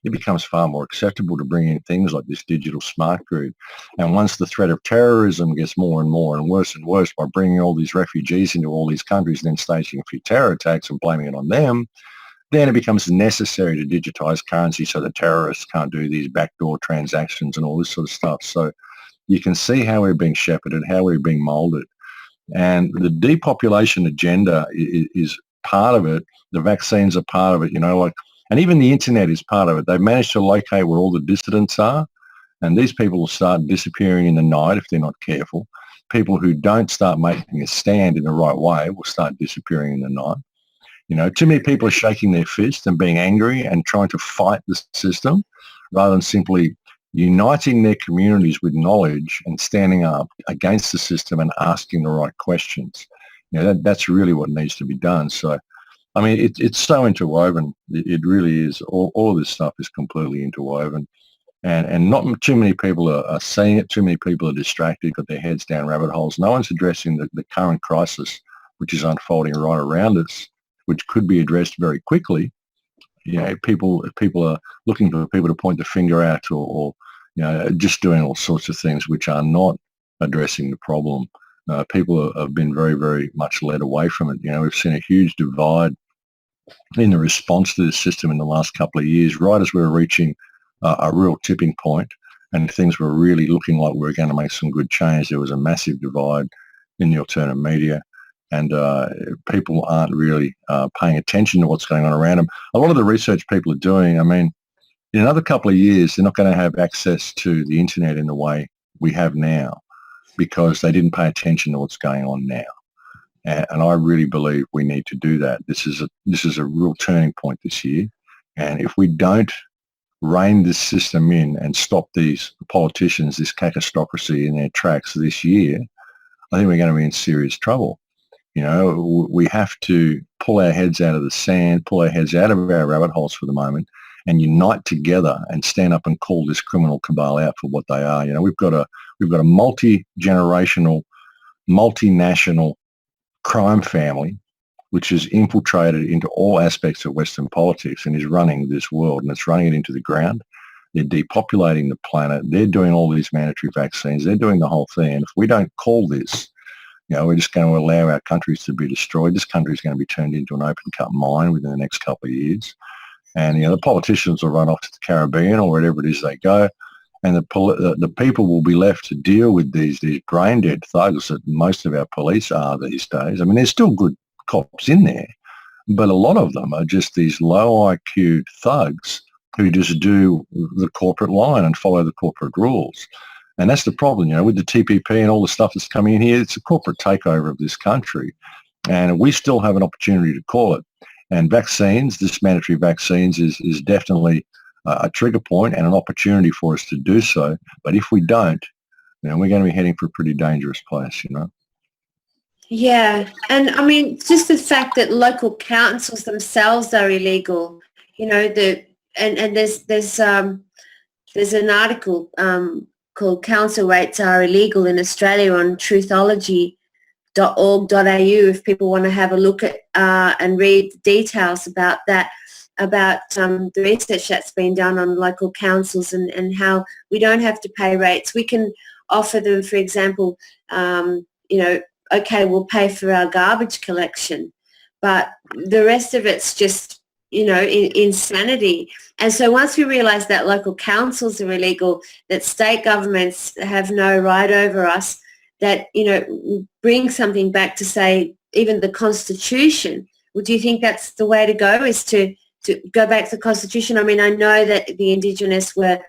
it becomes far more acceptable to bring in things like this digital smart grid. And once the threat of terrorism gets more and more and worse by bringing all these refugees into all these countries and then staging a few terror attacks and blaming it on them, then it becomes necessary to digitize currency so the terrorists can't do these backdoor transactions and all this sort of stuff. So you can see how we're being shepherded, how we're being molded. And the depopulation agenda is part of it. The vaccines are part of it, and even the internet is part of it. They've managed to locate where all the dissidents are, and these people will start disappearing in the night if they're not careful. People who don't start making a stand in the right way will start disappearing in the night. Too many people are shaking their fist and being angry and trying to fight the system rather than simply uniting their communities with knowledge and standing up against the system and asking the right questions. That's really what needs to be done. So, I mean, it's so interwoven. It really is. All of this stuff is completely interwoven. And not too many people are seeing it. Too many people are distracted, got their heads down rabbit holes. No one's addressing the current crisis, which is unfolding right around us, which could be addressed very quickly. People are looking for people to point the finger at or just doing all sorts of things which are not addressing the problem. People have been very, very much led away from it. We've seen a huge divide in the response to this system in the last couple of years, right as we were reaching a real tipping point and things were really looking like we were going to make some good change. There was a massive divide in the alternative media. And people aren't really paying attention to what's going on around them. A lot of the research people are doing, I mean, in another couple of years, they're not going to have access to the internet in the way we have now because they didn't pay attention to what's going on now. And I really believe we need to do that. This is a real turning point this year. And if we don't rein this system in and stop these politicians, this cacostocracy in their tracks this year, I think we're going to be in serious trouble. We have to pull our heads out of the sand, pull our heads out of our rabbit holes for the moment and unite together and stand up and call this criminal cabal out for what they are. We've got a multi-generational, multinational crime family which has infiltrated into all aspects of Western politics and is running this world, and it's running it into the ground. They're depopulating the planet. They're doing all these mandatory vaccines. They're doing the whole thing. And if we don't call this, we're just going to allow our countries to be destroyed. This country is going to be turned into an open-cut mine within the next couple of years. And, the politicians will run off to the Caribbean or wherever it is they go. And the people will be left to deal with these brain-dead thugs that most of our police are these days. I mean, there's still good cops in there, but a lot of them are just these low IQ thugs who just do the corporate line and follow the corporate rules. And that's the problem, with the TPP and all the stuff that's coming in here. It's a corporate takeover of this country. And we still have an opportunity to call it. And vaccines, this mandatory vaccines is definitely a trigger point and an opportunity for us to do so. But if we don't, we're going to be heading for a pretty dangerous place, Yeah, and I mean, just the fact that local councils themselves are illegal, and there's an article called "Council Rates Are Illegal in Australia" on truthology.org.au if people want to have a look at and read details about that, about the research that's been done on local councils and how we don't have to pay rates. We can offer them, for example, okay, we'll pay for our garbage collection, but the rest of it's just, insanity. And so once we realise that local councils are illegal, that state governments have no right over us, that, bring something back to say even the Constitution, well, do you think that's the way to go, is to go back to the Constitution? I mean, I know that the Indigenous were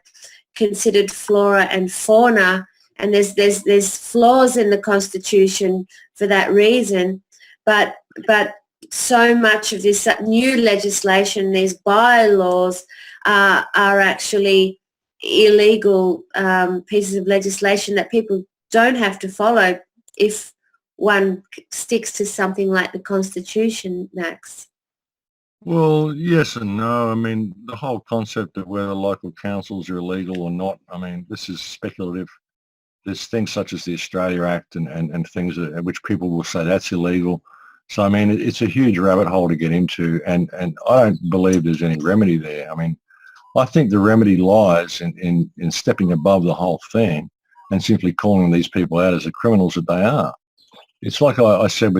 considered flora and fauna, and there's flaws in the Constitution for that reason, but so much of this new legislation, these bylaws, are actually illegal pieces of legislation that people don't have to follow if one sticks to something like the Constitution, Max. Well, yes and no. I mean, the whole concept of whether local councils are illegal or not, I mean, this is speculative. there's things such as the Australia Act and things which people will say that's illegal. So, I mean, it's a huge rabbit hole to get into, and I don't believe there's any remedy there. I mean, I think the remedy lies in stepping above the whole thing and simply calling these people out as the criminals that they are. It's like I said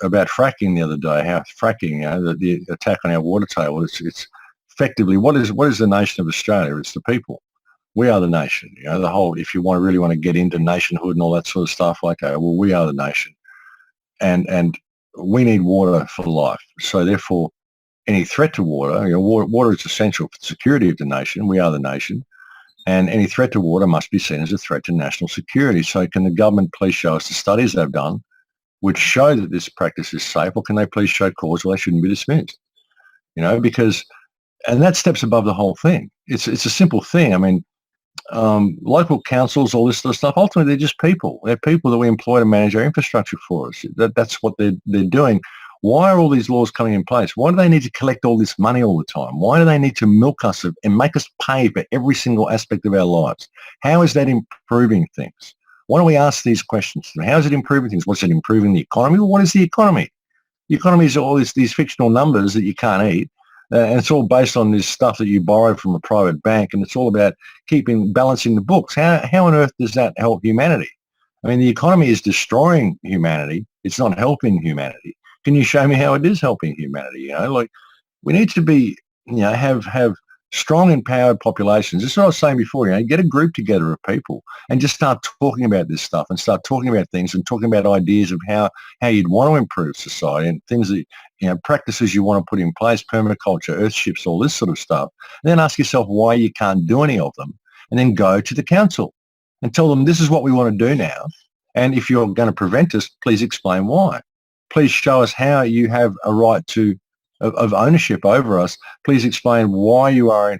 about fracking the other day, how fracking, the attack on our water table, it's effectively, what is the nation of Australia? It's the people. We are the nation, the whole, if you really want to get into nationhood and all that sort of stuff, okay, well, we are the nation. And we need water for life. So therefore, any threat to water, water is essential for the security of the nation. We are the nation. And any threat to water must be seen as a threat to national security. So can the government please show us the studies they've done which show that this practice is safe, or can they please show cause where they shouldn't be dismissed? Because, and that steps above the whole thing. It's a simple thing. I mean, local councils, all this sort of stuff, ultimately they're just people. They're people that we employ to manage our infrastructure for us. That's what they're doing. Why are all these laws coming in place? Why do they need to collect all this money all the time? Why do they need to milk us and make us pay for every single aspect of our lives? How is that improving things? Why don't we ask these questions? How is it improving things? What's it improving the economy? Well, what is the economy? The economy is all these fictional numbers that you can't eat. And it's all based on this stuff that you borrow from a private bank, and it's all about balancing the books. How on earth does that help humanity? I mean, the economy is destroying humanity. It's not helping humanity. Can you show me how it is helping humanity? We need to be, have strong, empowered populations. This is what I was saying before. Get a group together of people and just start talking about this stuff and start talking about things and talking about ideas of how you'd want to improve society and things that, practices you want to put in place, permaculture, earthships, all this sort of stuff. And then ask yourself why you can't do any of them, and then go to the council and tell them this is what we want to do now. And if you're going to prevent us, please explain why. Please show us how you have a right of ownership over us. Please explain why you are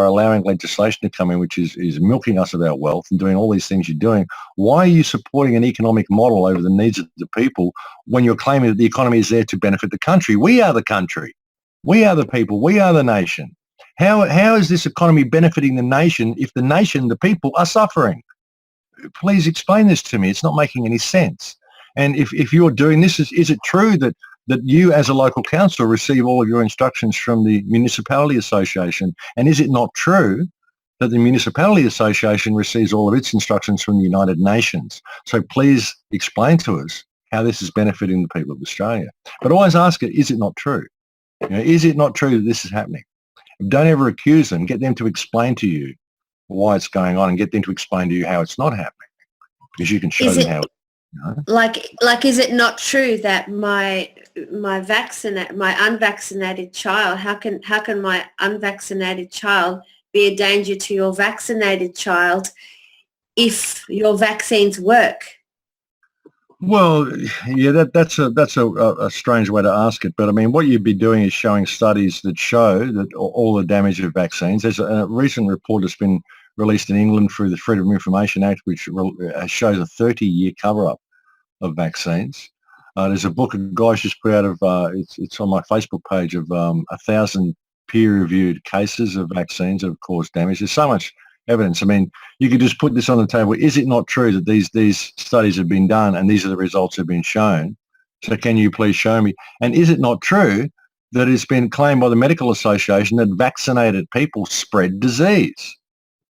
allowing legislation to come in which is milking us of our wealth and doing all these things you're doing. Why are you supporting an economic model over the needs of the people when you're claiming that the economy is there to benefit the country? We are the country. We are the people. We are the nation. How is this economy benefiting the nation if the nation, the people, are suffering? Please explain this to me. It's not making any sense. And if you're doing this, is it true that you as a local council receive all of your instructions from the Municipality Association? And is it not true that the Municipality Association receives all of its instructions from the United Nations? So please explain to us how this is benefiting the people of Australia. But always ask it, is it not true? Is it not true that this is happening? Don't ever accuse them. Get them to explain to you why it's going on and get them to explain to you how it's not happening, because you can show them how. Like, is it not true that my unvaccinated child, how can my unvaccinated child be a danger to your vaccinated child if your vaccines work? Well, yeah, that's a strange way to ask it. But I mean, what you'd be doing is showing studies that show that all the damage of vaccines. There's a recent report that's been released in England through the Freedom of Information Act, which shows a 30-year cover-up of vaccines. There's a book a guy's just put out of, it's on my Facebook page, of 1,000 peer-reviewed cases of vaccines that have caused damage. There's so much evidence. I mean, you could just put this on the table. Is it not true that these studies have been done and these are the results that have been shown? So can you please show me? And is it not true that it's been claimed by the Medical Association that vaccinated people spread disease?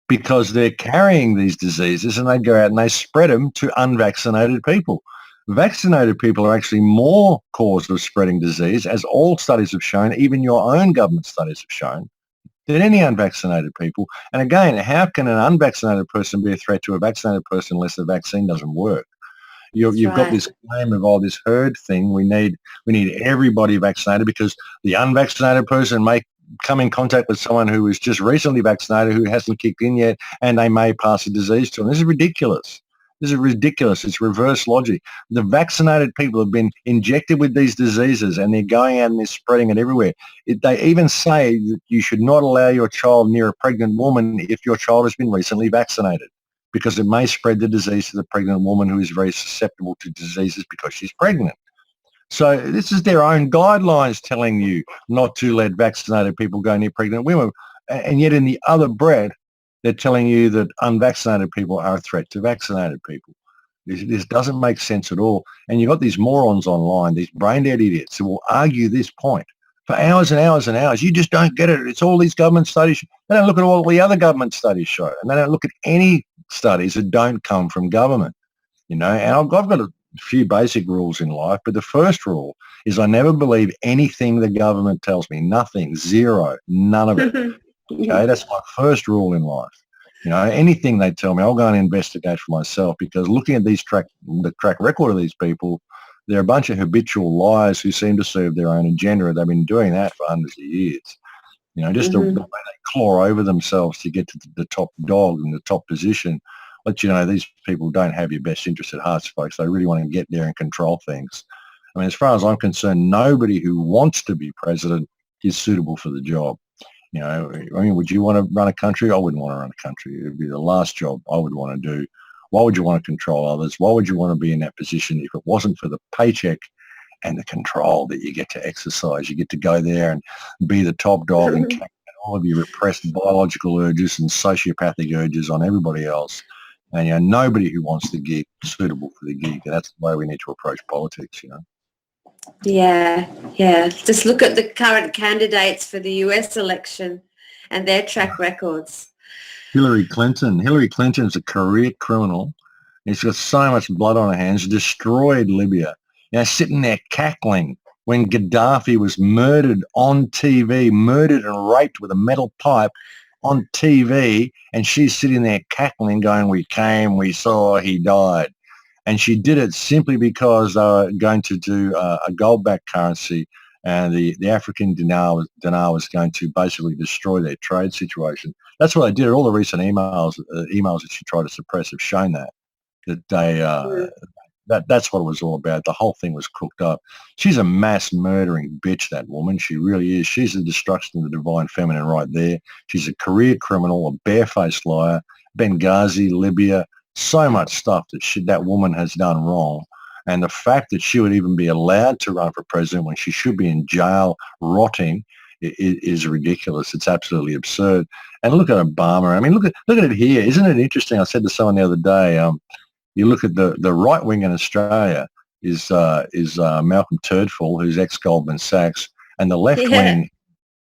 Because they're carrying these diseases and they go out and they spread them to unvaccinated people. Vaccinated people are actually more cause of spreading disease, as all studies have shown, even your own government studies have shown, than any unvaccinated people. And again, how can an unvaccinated person be a threat to a vaccinated person unless the vaccine doesn't work? You've got this claim of this herd thing. We need everybody vaccinated because the unvaccinated person may come in contact with someone who is just recently vaccinated who hasn't kicked in yet, and they may pass a disease to them. This is ridiculous. It's reverse logic. The vaccinated people have been injected with these diseases and they're going out and they're spreading it everywhere. They even say that you should not allow your child near a pregnant woman if your child has been recently vaccinated, because it may spread the disease to the pregnant woman who is very susceptible to diseases because she's pregnant. So this is their own guidelines telling you not to let vaccinated people go near pregnant women. And yet in the other breath, they're telling you that unvaccinated people are a threat to vaccinated people. This doesn't make sense at all. And you've got these morons online, these brain-dead idiots who will argue this point for hours and hours and hours. You just don't get it. It's all these government studies. They don't look at all the other government studies show, and they don't look at any studies that don't come from government. And I've got a few basic rules in life, but the first rule is I never believe anything the government tells me. Nothing, zero, none of it. Okay, that's my first rule in life. Anything they tell me, I'll go and investigate for myself, because looking at the track record of these people, they're a bunch of habitual liars who seem to serve their own agenda. They've been doing that for hundreds of years. Just the way they claw over themselves to get to the top dog and the top position. Let you know these people don't have your best interest at heart, folks. They really want to get there and control things. I mean, as far as I'm concerned, nobody who wants to be president is suitable for the job. Would you want to run a country? I wouldn't want to run a country. It would be the last job I would want to do. Why would you want to control others? Why would you want to be in that position if it wasn't for the paycheck and the control that you get to exercise? You get to go there and be the top dog and carry all of your repressed biological urges and sociopathic urges on everybody else. And nobody who wants the gig is suitable for the gig. And that's the way we need to approach politics. Yeah. Just look at the current candidates for the US election and their track records. Hillary Clinton's a career criminal. She's got so much blood on her hands, destroyed Libya. Sitting there cackling when Gaddafi was murdered on TV, murdered and raped with a metal pipe on TV, and she's sitting there cackling going, we came, we saw, he died. And she did it simply because they were going to do a gold-backed currency, and the African dinar was going to basically destroy their trade situation. That's what they did. All the recent emails that she tried to suppress have shown that's what it was all about. The whole thing was cooked up. She's a mass murdering bitch, that woman. She really is. She's the destruction of the divine feminine right there. She's a career criminal, a barefaced liar. Benghazi, Libya, so much stuff that woman has done wrong. And the fact that she would even be allowed to run for president when she should be in jail rotting is ridiculous. It's absolutely absurd. And look at Obama. I mean, look at it here. Isn't it interesting? I said to someone the other day, you look at the right wing in Australia is Malcolm Turdfall, who's ex-Goldman Sachs, and the left wing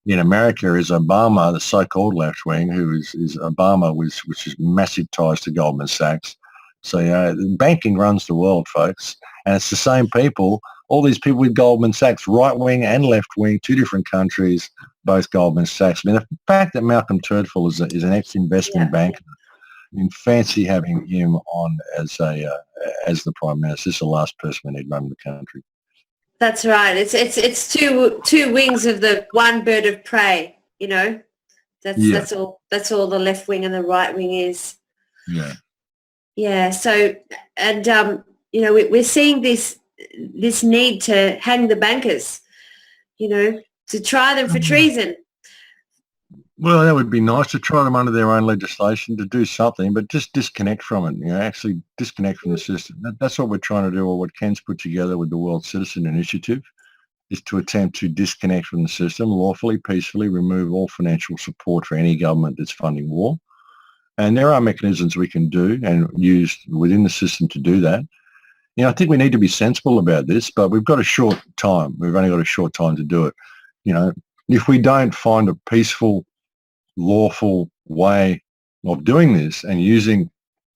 in America is Obama, the so-called left wing, who is Obama, which is massive ties to Goldman Sachs. So banking runs the world, folks, and it's the same people. All these people with Goldman Sachs, right wing and left wing, two different countries, both Goldman Sachs. I mean, the fact that Malcolm Turdfall is an ex-investment banker. I mean, fancy having him on as the Prime Minister. This is the last person we need running the country. That's right. It's two wings of the one bird of prey. That's all the left wing and the right wing is. Yeah. Yeah. So, and we're seeing this need to hang the bankers. To try them for treason. Well, that would be nice to try them under their own legislation to do something, but just disconnect from it, actually disconnect from the system. That's what we're trying to do, or what Ken's put together with the World Citizen Initiative, is to attempt to disconnect from the system, lawfully, peacefully, remove all financial support for any government that's funding war. And there are mechanisms we can do and use within the system to do that. I think we need to be sensible about this, but we've got a short time. We've only got a short time to do it. If we don't find a peaceful, lawful way of doing this and using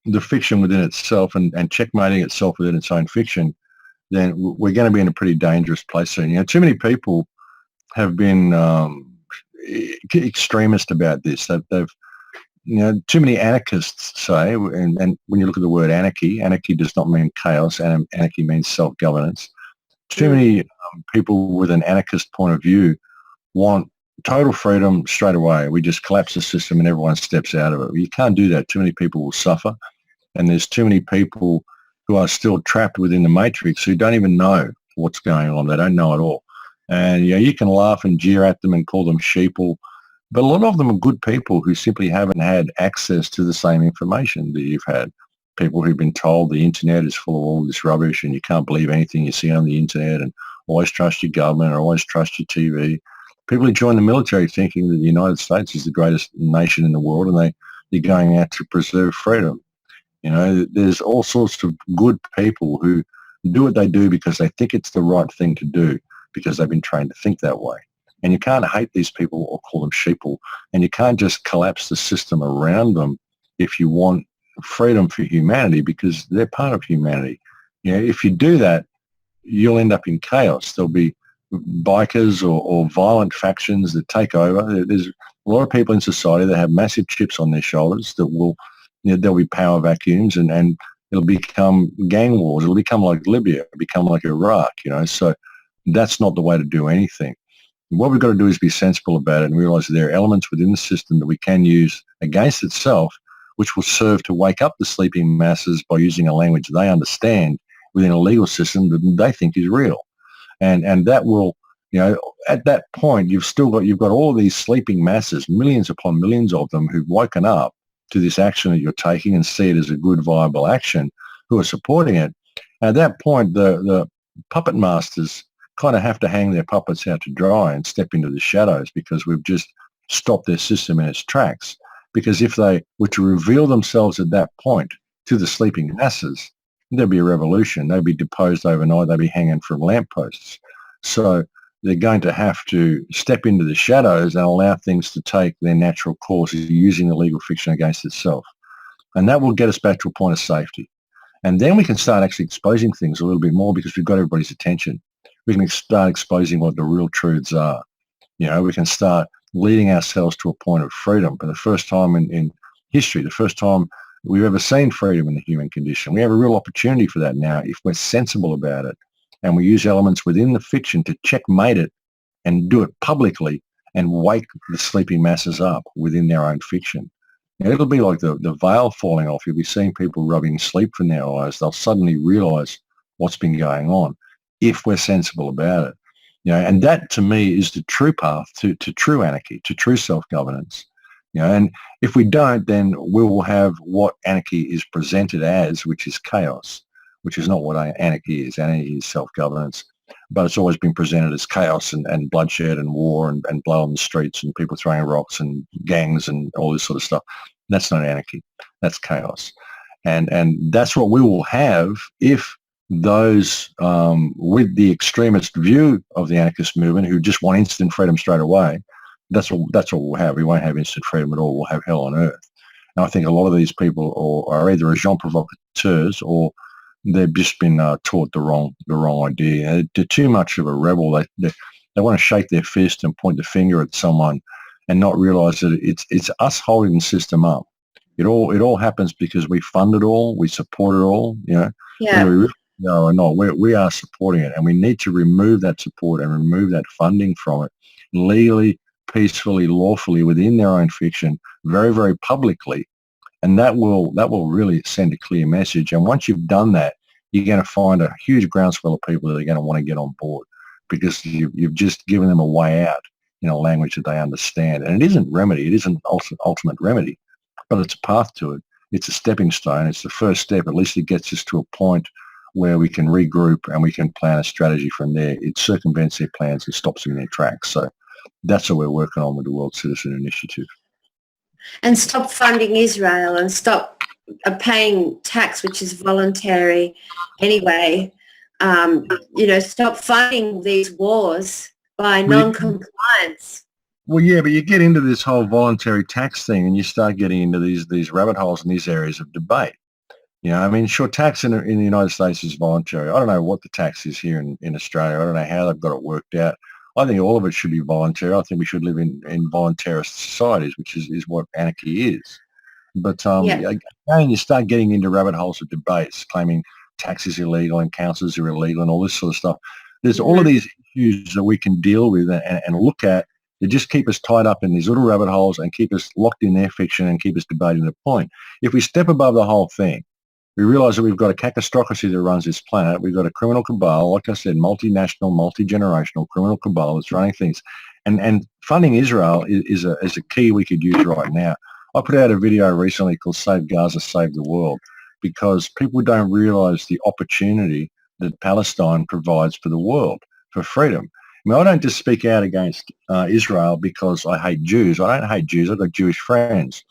the fiction within itself and checkmating itself within its own fiction, then we're going to be in a pretty dangerous place soon. Too many people have been extremist about this. They've too many anarchists say, and when you look at the word anarchy does not mean chaos, and anarchy means self-governance. Too many people with an anarchist point of view want total freedom straight away. We just collapse the system and everyone steps out of it. You can't do that. Too many people will suffer, and there's too many people who are still trapped within the matrix who don't even know what's going on. They don't know at all. And you can laugh and jeer at them and call them sheeple, but a lot of them are good people who simply haven't had access to the same information that you've had. People who've been told the internet is full of all this rubbish and you can't believe anything you see on the internet, and always trust your government or always trust your TV. People who join the military thinking that the United States is the greatest nation in the world, and you're going out to preserve freedom. You know, there's all sorts of good people who do what they do because they think it's the right thing to do, because they've been trained to think that way. And you can't hate these people or call them sheeple, and you can't just collapse the system around them if you want freedom for humanity, because they're part of humanity. You know, if you do that, you'll end up in chaos. There'll be bikers or violent factions that take over. There's a lot of people in society that have massive chips on their shoulders that will, you know, there'll be power vacuums, and it'll become gang wars. It'll become like Libya, become like Iraq, you know. So that's not the way to do anything. What we've got to do is be sensible about it and realise that there are elements within the system that we can use against itself, which will serve to wake up the sleeping masses by using a language they understand within a legal system that they think is real. And that will, you know, at that point, you've got all of these sleeping masses, millions upon millions of them, who've woken up to this action that you're taking and see it as a good, viable action, who are supporting it. At that point, the puppet masters kind of have to hang their puppets out to dry and step into the shadows, because we've just stopped their system in its tracks. Because if they were to reveal themselves at that point to the sleeping masses, there'd be a revolution. They'd be deposed overnight. They'd be hanging from lampposts. So they're going to have to step into the shadows and allow things to take their natural course, using the legal fiction against itself. And that will get us back to a point of safety. And then we can start actually exposing things a little bit more, because we've got everybody's attention. We can start exposing what the real truths are. You know, we can start leading ourselves to a point of freedom for the first time in history, the first time we've ever seen freedom in the human condition. We have a real opportunity for that now if we're sensible about it, and we use elements within the fiction to checkmate it and do it publicly and wake the sleeping masses up within their own fiction. Now, it'll be like the veil falling off. You'll be seeing people rubbing sleep from their eyes. They'll suddenly realise what's been going on if we're sensible about it. You know, and that to me is the true path to true anarchy, to true self-governance. You know, and if we don't, then we will have what anarchy is presented as, which is chaos, which is not what anarchy is. Anarchy is self-governance, but it's always been presented as chaos and bloodshed and war and blood on the streets and people throwing rocks and gangs and all this sort of stuff. That's not anarchy. That's chaos. And that's what we will have if those with the extremist view of the anarchist movement, who just want instant freedom straight away, that's what we'll have. We won't have instant freedom at all. We'll have hell on earth. And I think a lot of these people are either agents provocateurs, or they've just been taught the wrong idea. They're too much of a rebel. They want to shake their fist and point the finger at someone and not realise that it's us holding the system up. It all happens because we fund it all, we support it all. You know, Yeah. whether we really know or not, we are supporting it, and we need to remove that support and remove that funding from it legally, peacefully, lawfully, within their own fiction, very, very publicly. And that will really send a clear message. And once you've done that, you're going to find a huge groundswell of people that are going to want to get on board, because you've just given them a way out in a language that they understand. And it isn't remedy. It isn't ultimate remedy, but it's a path to it. It's a stepping stone. It's the first step. At least it gets us to a point where we can regroup and we can plan a strategy from there. It circumvents their plans and stops them in their tracks. So that's what we're working on with the World Citizen Initiative. And stop funding Israel, and stop paying tax, which is voluntary anyway. Stop funding these wars by non-compliance. Well, yeah, but you get into this whole voluntary tax thing, and you start getting into these rabbit holes in these areas of debate. You know, I mean, sure, tax in the United States is voluntary. I don't know what the tax is here in Australia. I don't know how they've got it worked out. I think all of it should be voluntary. I think we should live in voluntarist societies, which is what anarchy is. But again, you start getting into rabbit holes of debates, claiming tax is illegal and councils are illegal and all this sort of stuff. There's all of these issues that we can deal with and look at that just keep us tied up in these little rabbit holes and keep us locked in their fiction and keep us debating the point. If we step above the whole thing, we realise that we've got a cacistocracy that runs this planet. We've got a criminal cabal, like I said, multinational, multi-generational criminal cabal that's running things. And funding Israel is a key we could use right now. I put out a video recently called Save Gaza, Save the World, because people don't realise the opportunity that Palestine provides for the world, for freedom. I mean, I don't just speak out against Israel because I hate Jews. I don't hate Jews. I've got Jewish friends.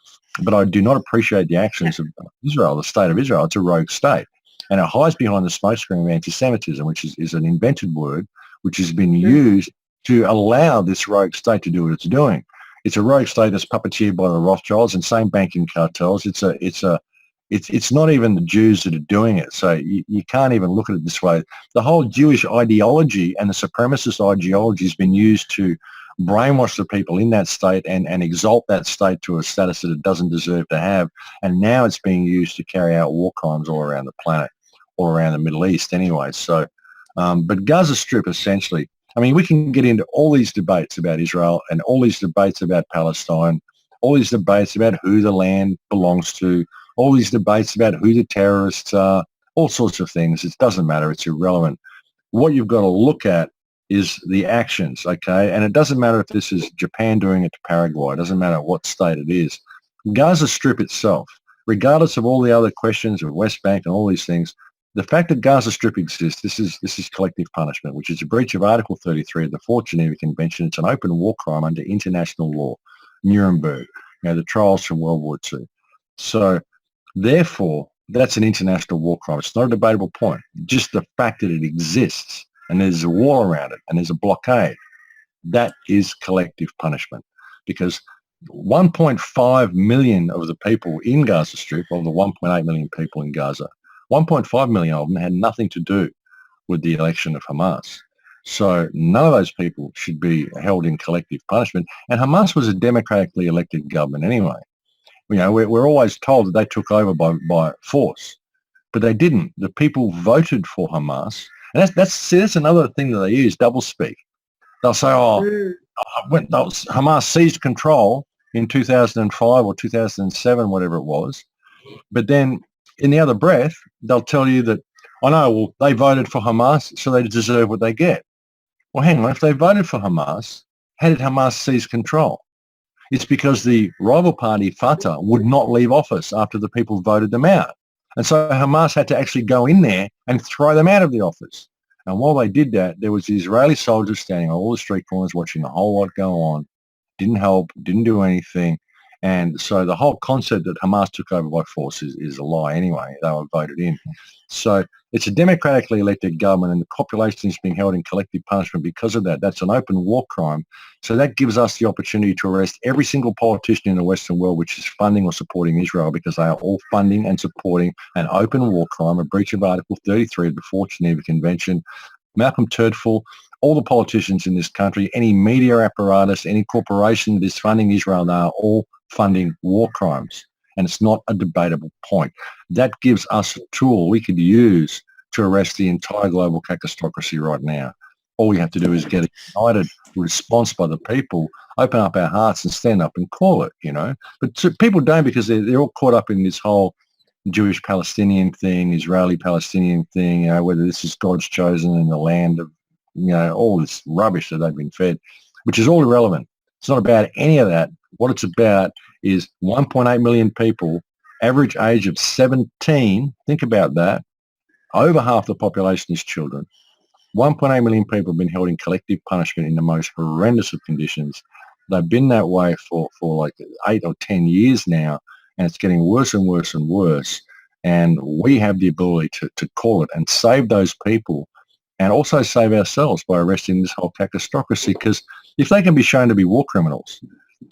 but I do not appreciate the actions of Israel, the state of Israel. It's a rogue state. And it hides behind the smokescreen of anti-Semitism, which is an invented word, which has been used to allow this rogue state to do what it's doing. It's a rogue state that's puppeteered by the Rothschilds and same banking cartels. It's not even the Jews that are doing it. So you can't even look at it this way. The whole Jewish ideology and the supremacist ideology has been used to brainwash the people in that state and exalt that state to a status that it doesn't deserve to have. And now it's being used to carry out war crimes all around the planet, all around the Middle East anyway. So, but Gaza Strip essentially, I mean, we can get into all these debates about Israel and all these debates about Palestine, all these debates about who the land belongs to, all these debates about who the terrorists are, all sorts of things. It doesn't matter. It's irrelevant. What you've got to look at is the actions, okay? And it doesn't matter if this is Japan doing it to Paraguay. It doesn't matter what state it is. Gaza Strip itself, regardless of all the other questions of West Bank and all these things, the fact that Gaza Strip exists, this is collective punishment, which is a breach of Article 33 of the Fourth Geneva Convention. It's an open war crime under international law, Nuremberg, the trials from World War II. So therefore, that's an international war crime. It's not a debatable point. Just the fact that it exists and there's a war around it and there's a blockade, that is collective punishment, because 1.5 million of the people in Gaza Strip, of the 1.8 million people in Gaza, 1.5 million of them had nothing to do with the election of Hamas. So none of those people should be held in collective punishment. And Hamas was a democratically elected government anyway. We're always told that they took over by force, but they didn't. The people voted for Hamas. And that's another thing that they use, doublespeak. They'll say, Hamas seized control in 2005 or 2007, whatever it was. But then in the other breath, they'll tell you that, they voted for Hamas, so they deserve what they get. Well, hang on, if they voted for Hamas, how did Hamas seize control? It's because the rival party, Fatah, would not leave office after the people voted them out. And so Hamas had to actually go in there and throw them out of the office. And while they did that, there was the Israeli soldiers standing on all the street corners watching the whole lot go on. Didn't help, didn't do anything. And so the whole concept that Hamas took over by force is a lie anyway. They were voted in. So it's a democratically elected government and the population is being held in collective punishment because of that. That's an open war crime. So that gives us the opportunity to arrest every single politician in the Western world which is funding or supporting Israel, because they are all funding and supporting an open war crime, a breach of Article 33 of the Fourth Geneva Convention. Malcolm Turnbull, all the politicians in this country, any media apparatus, any corporation that is funding Israel, they are all funding war crimes. And it's not a debatable point. That gives us a tool we could use to arrest the entire global catastocracy right now. All we have to do is get a united response by the people, open up our hearts and stand up and call it, But people don't, because they're all caught up in this whole Jewish-Palestinian thing, Israeli-Palestinian thing, whether this is God's chosen in the land of, all this rubbish that they've been fed, which is all irrelevant. It's not about any of that. What it's about is 1.8 million people, average age of 17. Think about that. Over half the population is children. 1.8 million people have been held in collective punishment in the most horrendous of conditions. They've been that way for like 8 or 10 years now, and it's getting worse and worse and worse. And we have the ability to call it and save those people, and also save ourselves by arresting this whole catastocracy, because if they can be shown to be war criminals,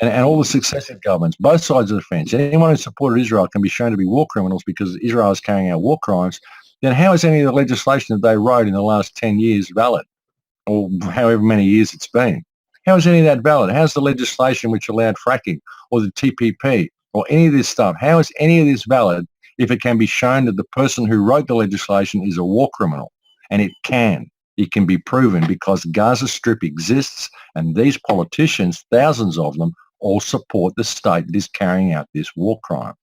and all the successive governments, both sides of the fence, anyone who supported Israel can be shown to be war criminals because Israel is carrying out war crimes, then how is any of the legislation that they wrote in the last 10 years valid, or however many years it's been? How is any of that valid? How's the legislation which allowed fracking, or the TPP, or any of this stuff? How is any of this valid if it can be shown that the person who wrote the legislation is a war criminal? And it can. It can be proven, because Gaza Strip exists, and these politicians, thousands of them, all support the state that is carrying out this war crime.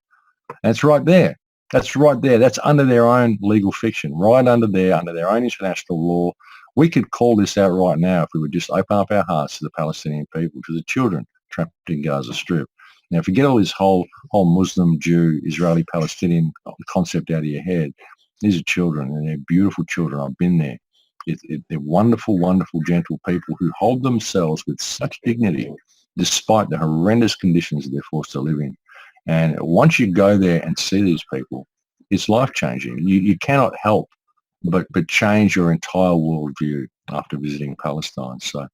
And it's right there. That's right there. That's under their own legal fiction, right under their own international law. We could call this out right now if we would just open up our hearts to the Palestinian people, to the children trapped in Gaza Strip. Now, forget all this whole Muslim, Jew, Israeli, Palestinian concept out of your head. These are children, and they're beautiful children. I've been there. They're wonderful, wonderful, gentle people who hold themselves with such dignity despite the horrendous conditions that they're forced to live in. And once you go there and see these people, it's life-changing. You cannot help but change your entire worldview after visiting Palestine. So,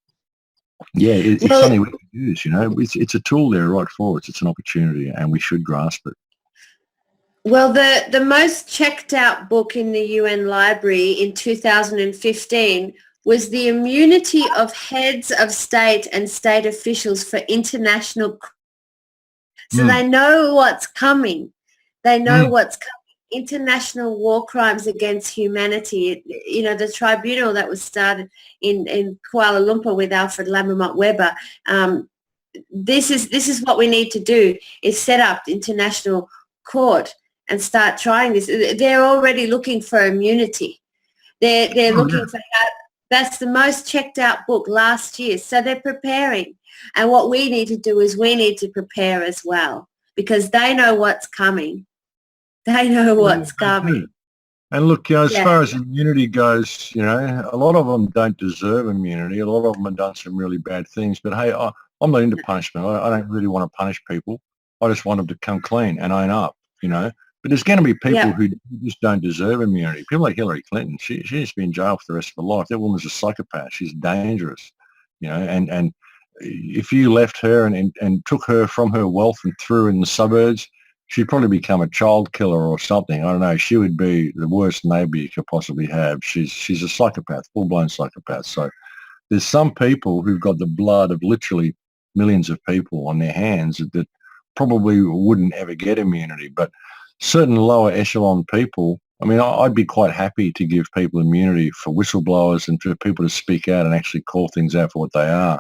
yeah, it's Well, something we can use, It's a tool there right for us. It's an opportunity, and we should grasp it. well, the most checked out book in the UN library in 2015 was The Immunity of Heads of State and State Officials for International. So Mm. they know what's coming. They know Mm. what's coming. International war crimes against humanity. The tribunal that was started in Kuala Lumpur with Alfred Lammermotte Weber. This is what we need to do, is set up the international court and start trying this. They're already looking for immunity. They're looking for how. That's the most checked out book last year. So they're preparing. And what we need to do is we need to prepare as well, because they know what's coming. They know what's coming. And look, as Yeah. far as immunity goes, a lot of them don't deserve immunity. A lot of them have done some really bad things. But hey, I'm not into punishment. I don't really want to punish people. I just want them to come clean and own up, But there's going to be people who just don't deserve immunity. People like Hillary Clinton, she needs to be in jail for the rest of her life. That woman's a psychopath. She's dangerous, and if you left her and took her from her wealth and threw her in the suburbs, she'd probably become a child killer or something. I don't know. She would be the worst neighbour you could possibly have. She's a psychopath, full-blown psychopath. So there's some people who've got the blood of literally millions of people on their hands that probably wouldn't ever get immunity. But certain lower echelon people, I mean, I'd be quite happy to give people immunity for whistleblowers and for people to speak out and actually call things out for what they are.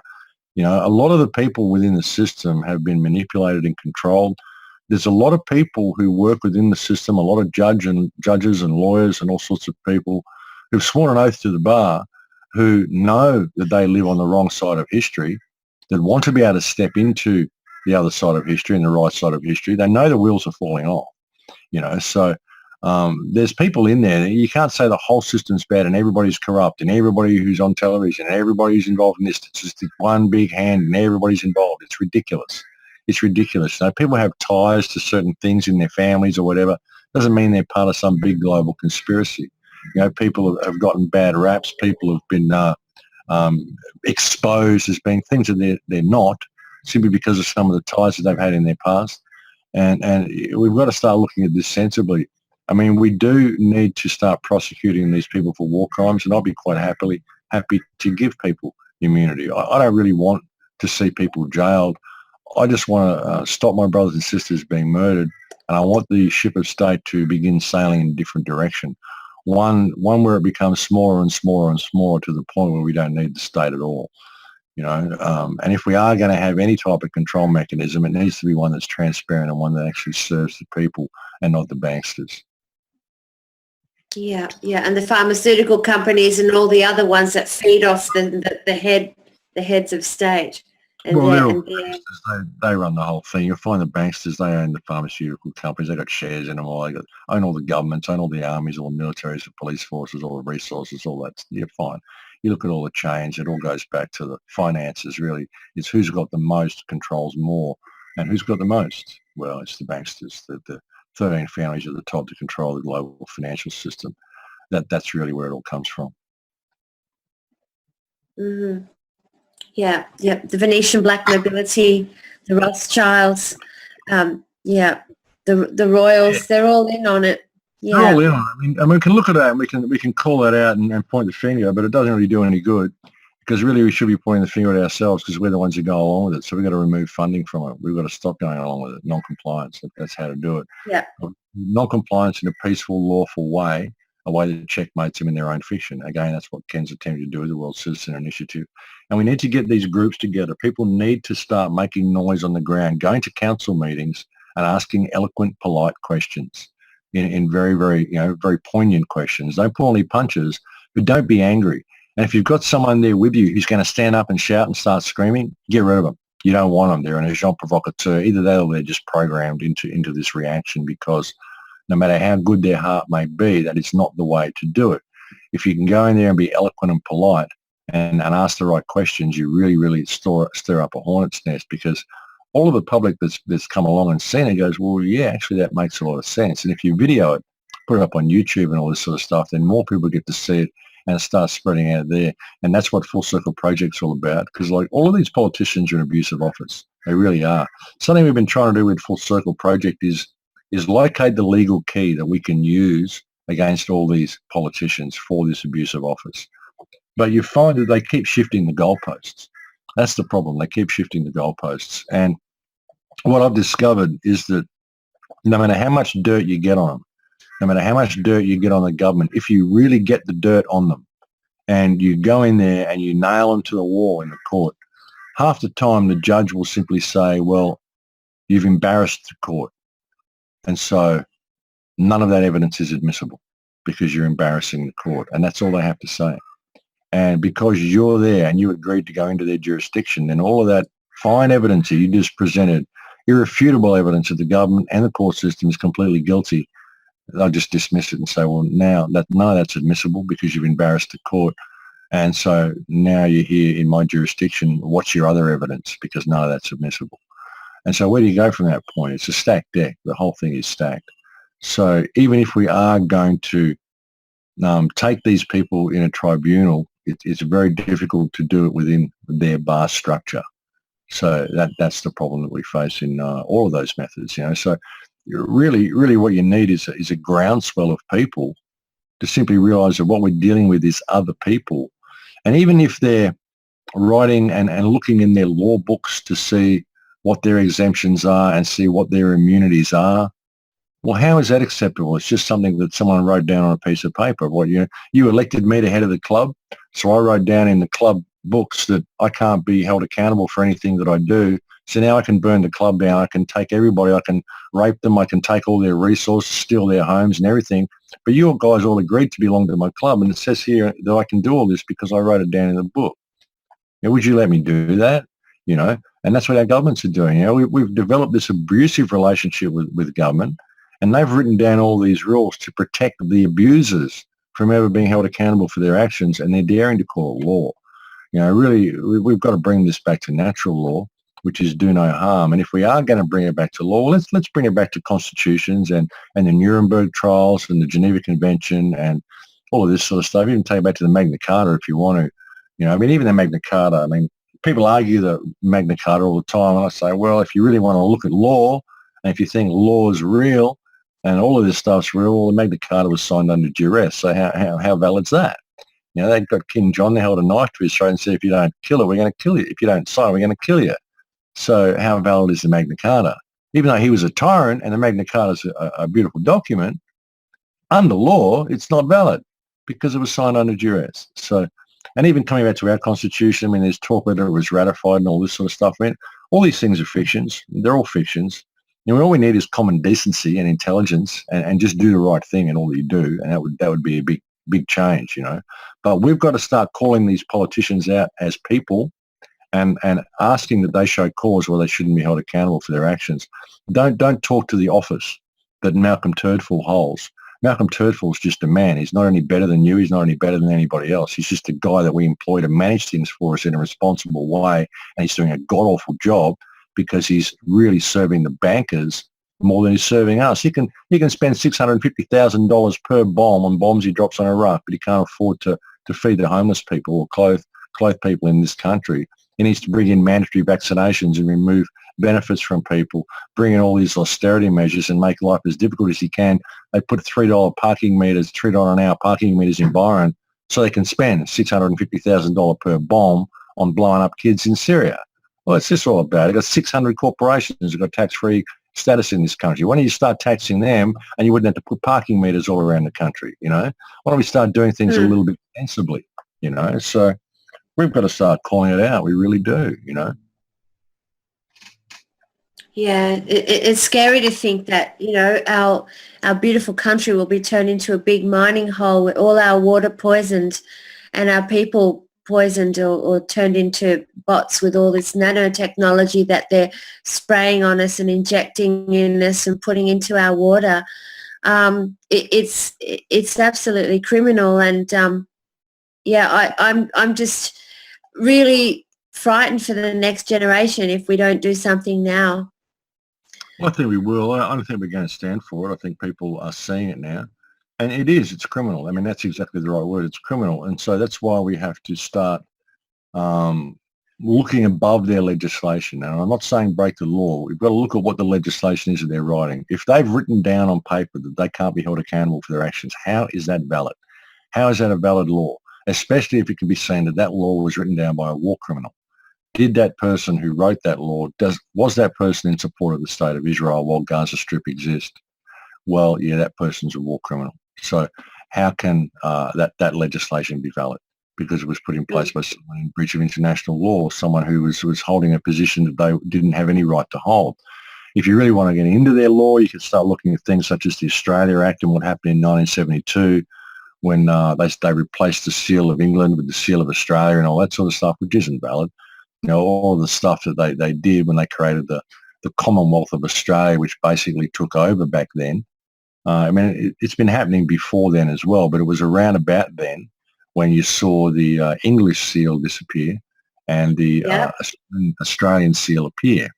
A lot of the people within the system have been manipulated and controlled. There's a lot of people who work within the system, a lot of judges and lawyers and all sorts of people who've sworn an oath to the bar, who know that they live on the wrong side of history, that want to be able to step into the other side of history and the right side of history. They know the wheels are falling off, So there's people in there. You can't say the whole system's bad and everybody's corrupt and everybody who's on television and everybody who's involved in this, it's just one big hand and everybody's involved. It's ridiculous. It's ridiculous. People have ties to certain things in their families or whatever. Doesn't mean they're part of some big global conspiracy. People have gotten bad raps. People have been exposed as being things that they're not, simply because of some of the ties that they've had in their past. And we've got to start looking at this sensibly. I mean, we do need to start prosecuting these people for war crimes, and I'll be quite happy to give people immunity. I don't really want to see people jailed. I just want to stop my brothers and sisters being murdered, and I want the ship of state to begin sailing in a different direction. One where it becomes smaller and smaller and smaller to the point where we don't need the state at all. And if we are going to have any type of control mechanism, it needs to be one that's transparent and one that actually serves the people and not the banksters. Yeah, and the pharmaceutical companies and all the other ones that feed off the heads of state. And they run the whole thing. You'll find the banksters, they own the pharmaceutical companies. They got shares in them all. They own all the governments, own all the armies, all the militaries, the police forces, all the resources, all that. You're fine. You look at all the chains, it all goes back to the finances, really. It's who's got the most controls more. And who's got the most? Well, it's the banksters, the 13 families at the top to control the global financial system. That's really where it all comes from. Mm-hmm. Yeah. The Venetian black nobility, the Rothschilds, the royals, they're all in on it. Yeah. They're all in on it. I mean, we can look at that and we can call that out and point the finger, but it doesn't really do any good, because really we should be pointing the finger at ourselves, because we're the ones who go along with it. So we've got to remove funding from it. We've got to stop going along with it. Non-compliance, that's how to do it. Yeah. Non-compliance in a peaceful, lawful way, a way that checkmates them in their own fiction. Again, that's what Ken's attempting to do with the World Citizen Initiative. And we need to get these groups together. People need to start making noise on the ground, going to council meetings and asking eloquent, polite questions in very, very, very poignant questions. Don't pull any punches, but don't be angry. And if you've got someone there with you who's going to stand up and shout and start screaming, get rid of them. You don't want them. They're an agent provocateur. Either that or they're just programmed into this reaction, because no matter how good their heart may be, that is not the way to do it. If you can go in there and be eloquent and polite and ask the right questions, you really, really stir up a hornet's nest, because all of the public that's come along and seen it goes, well, yeah, actually that makes a lot of sense. And if you video it, put it up on YouTube and all this sort of stuff, then more people get to see it and it starts spreading out there. And that's what Full Circle Project's all about, because like all of these politicians are in abuse of office. They really are. Something we've been trying to do with Full Circle Project is locate the legal key that we can use against all these politicians for this abuse of office. But you find that they keep shifting the goalposts. That's the problem. They keep shifting the goalposts. And what I've discovered is that no matter how much dirt you get on them, no matter how much dirt you get on the government, if you really get the dirt on them and you go in there and you nail them to the wall in the court, half the time the judge will simply say, well, you've embarrassed the court. And so none of that evidence is admissible because you're embarrassing the court. And that's all they have to say. And because you're there and you agreed to go into their jurisdiction, then all of that fine evidence that you just presented, irrefutable evidence that the government and the court system is completely guilty, they'll just dismiss it and say, well, now that none of that's admissible because you've embarrassed the court. And so now you're here in my jurisdiction. What's your other evidence? Because none of that's admissible. And so where do you go from that point? It's a stacked deck. The whole thing is stacked. So even if we are going to take these people in a tribunal, it's very difficult to do it within their bar structure. So that's the problem that we face in all of those methods. So really what you need is a groundswell of people to simply realise that what we're dealing with is other people. And even if they're writing and looking in their law books to see what their exemptions are and see what their immunities are, well, how is that acceptable? It's just something that someone wrote down on a piece of paper. What you elected me to head of the club, so I wrote down in the club books that I can't be held accountable for anything that I do. So now I can burn the club down. I can take everybody. I can rape them. I can take all their resources, steal their homes and everything. But you guys all agreed to belong to my club, and it says here that I can do all this because I wrote it down in the book. Would you let me do that? And that's what our governments are doing. We've developed this abusive relationship with government. And they've written down all these rules to protect the abusers from ever being held accountable for their actions, and they're daring to call it law. Really, we've got to bring this back to natural law, which is do no harm. And if we are going to bring it back to law, let's bring it back to constitutions and the Nuremberg trials and the Geneva Convention and all of this sort of stuff. Even take it back to the Magna Carta if you want to. Even the Magna Carta, people argue the Magna Carta all the time, and I say, well, if you really want to look at law, and if you think law is real, and all of this stuff's real, the Magna Carta was signed under duress. So how valid's that? They've got King John, they held a knife to his throat and said, if you don't kill it, we're going to kill you. If you don't sign, we're going to kill you. So how valid is the Magna Carta? Even though he was a tyrant and the Magna Carta is a beautiful document, under law, it's not valid because it was signed under duress. So, and even coming back to our Constitution, there's talk whether it was ratified and all this sort of stuff. All these things are fictions. They're all fictions. All we need is common decency and intelligence and just do the right thing in all that you do, and that would be a big change, But we've got to start calling these politicians out as people and asking that they show cause where they shouldn't be held accountable for their actions. Don't talk to the office that Malcolm Turdfall holds. Malcolm Turdfall is just a man. He's not any better than you. He's not any better than anybody else. He's just a guy that we employ to manage things for us in a responsible way, and he's doing a god-awful job because he's really serving the bankers more than he's serving us. He can spend $650,000 per bomb on bombs he drops on Iraq, but he can't afford to feed the homeless people or clothe people in this country. He needs to bring in mandatory vaccinations and remove benefits from people, bring in all these austerity measures and make life as difficult as he can. They put $3 parking meters, $3 an hour parking meters in Byron so they can spend $650,000 per bomb on blowing up kids in Syria. Well, it's just all about it. They've got 600 corporations who've got tax-free status in this country. Why don't you start taxing them and you wouldn't have to put parking meters all around the country, Why don't we start doing things a little bit sensibly, So we've got to start calling it out. We really do, Yeah, it's scary to think that, our beautiful country will be turned into a big mining hole with all our water poisoned and our people poisoned or turned into bots with all this nanotechnology that they're spraying on us and injecting in us and putting into our water. It's absolutely criminal. And I'm just really frightened for the next generation if we don't do something now. I think we will. I don't think we're going to stand for it. I think people are seeing it now. And it's criminal. I mean, that's exactly the right word. It's criminal. And so that's why we have to start looking above their legislation. And I'm not saying break the law. We've got to look at what the legislation is that they're writing. If they've written down on paper that they can't be held accountable for their actions, how is that valid? How is that a valid law? Especially if it can be seen that that law was written down by a war criminal. Did that person who wrote that law, was that person in support of the state of Israel while Gaza Strip exists? Well, yeah, that person's a war criminal. So how can that legislation be valid? Because it was put in place by someone in breach of international law, someone who was holding a position that they didn't have any right to hold. If you really want to get into their law, you can start looking at things such as the Australia Act and what happened in 1972 when they replaced the seal of England with the seal of Australia and all that sort of stuff, which isn't valid. You know, all the stuff that they did when they created the Commonwealth of Australia, which basically took over back then. I mean, it's been happening before then as well, but it was around about then when you saw the English seal disappear and the Australian seal appear,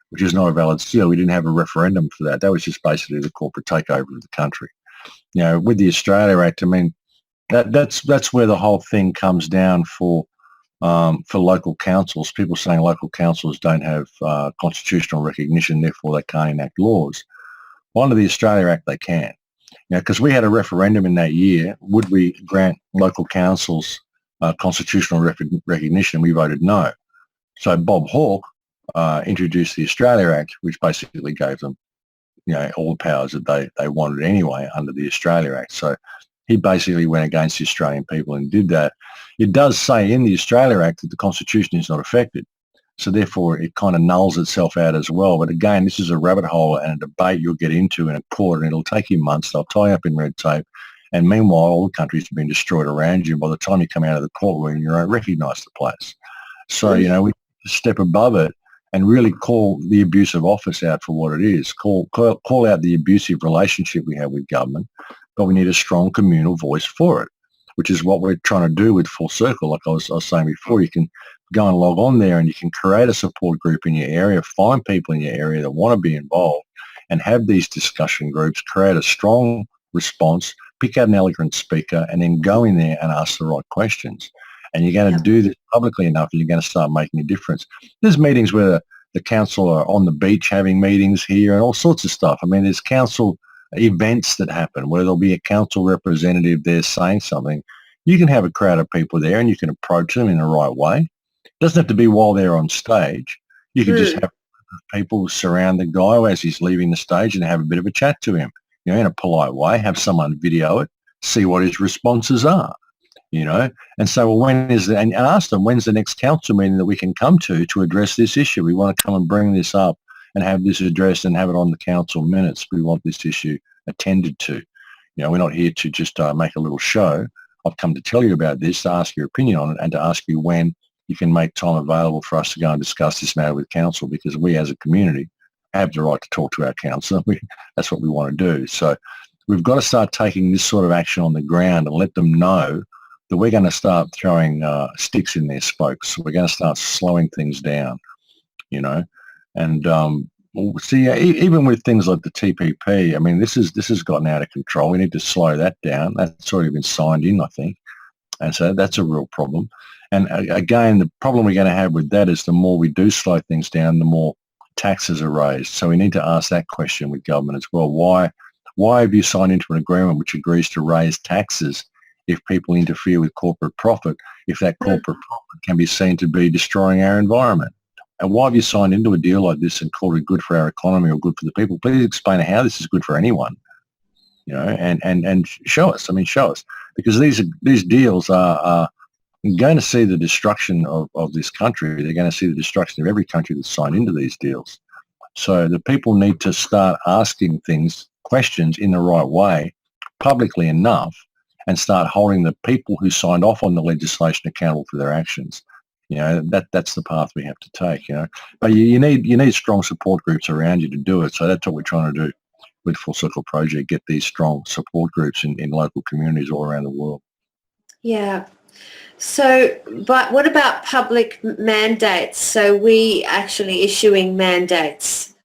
which is not a valid seal. We didn't have a referendum for that. That was just basically the corporate takeover of the country. You know, with the Australia Act, I mean, that's where the whole thing comes down for local councils. People saying local councils don't have constitutional recognition, therefore they can't enact laws. Well, under the Australia Act, they can. You know, because we had a referendum in that year, would we grant local councils constitutional recognition? We voted no. So Bob Hawke introduced the Australia Act, which basically gave them, you know, all the powers that they wanted anyway under the Australia Act. So he basically went against the Australian people and did that. It does say in the Australia Act that the Constitution is not affected. So therefore, it kind of nulls itself out as well. But again, this is a rabbit hole and a debate you'll get into in a court, and it'll take you months. They'll tie you up in red tape. And meanwhile, all the countries have been destroyed around you. By the time you come out of the courtroom, you don't recognise the place. So, you know, we step above it and really call the abuse of office out for what it is. Call out the abusive relationship we have with government, but we need a strong communal voice for it, which is what we're trying to do with Full Circle. Like I was saying before, you can go and log on there and you can create a support group in your area, find people in your area that want to be involved and have these discussion groups, create a strong response, pick out an eloquent speaker, and then go in there and ask the right questions. And you're going to do this publicly enough and you're going to start making a difference. There's meetings where the council are on the beach having meetings here and all sorts of stuff. I mean, there's council events that happen where there'll be a council representative there saying something. You can have a crowd of people there and you can approach them in the right way. It doesn't have to be while they're on stage. You can just have people surround the guy as he's leaving the stage and have a bit of a chat to him, you know, in a polite way, have someone video it, see what his responses are, you know, and say, well, and ask them, when's the next council meeting that we can come to address this issue? We want to come and bring this up and have this addressed and have it on the council minutes. We want this issue attended to. You know, we're not here to just make a little show. I've come to tell you about this, to ask your opinion on it and to ask you when you can make time available for us to go and discuss this matter with council, because we as a community have the right to talk to our council. That's what we want to do. So we've got to start taking this sort of action on the ground and let them know that we're going to start throwing sticks in their spokes. We're going to start slowing things down, you know. And see, even with things like the TPP, I mean, this has gotten out of control. We need to slow that down. That's already been signed in, I think. And so that's a real problem. And again, the problem we're going to have with that is the more we do slow things down, the more taxes are raised. So we need to ask that question with government as well. Why have you signed into an agreement which agrees to raise taxes if people interfere with corporate profit, if that corporate profit can be seen to be destroying our environment? And why have you signed into a deal like this and called it good for our economy or good for the people? Please explain how this is good for anyone, you know, and show us. I mean, show us, because these deals are going to see the destruction of this country. They're going to see the destruction of every country that's signed into these deals. So the people need to start asking questions in the right way, publicly enough, and start holding the people who signed off on the legislation accountable for their actions. You know, that's the path we have to take, you know. But you need strong support groups around you to do it. So that's what we're trying to do with Full Circle Project, get these strong support groups in local communities all around the world. Yeah. So, but what about public mandates? So we actually issuing mandates.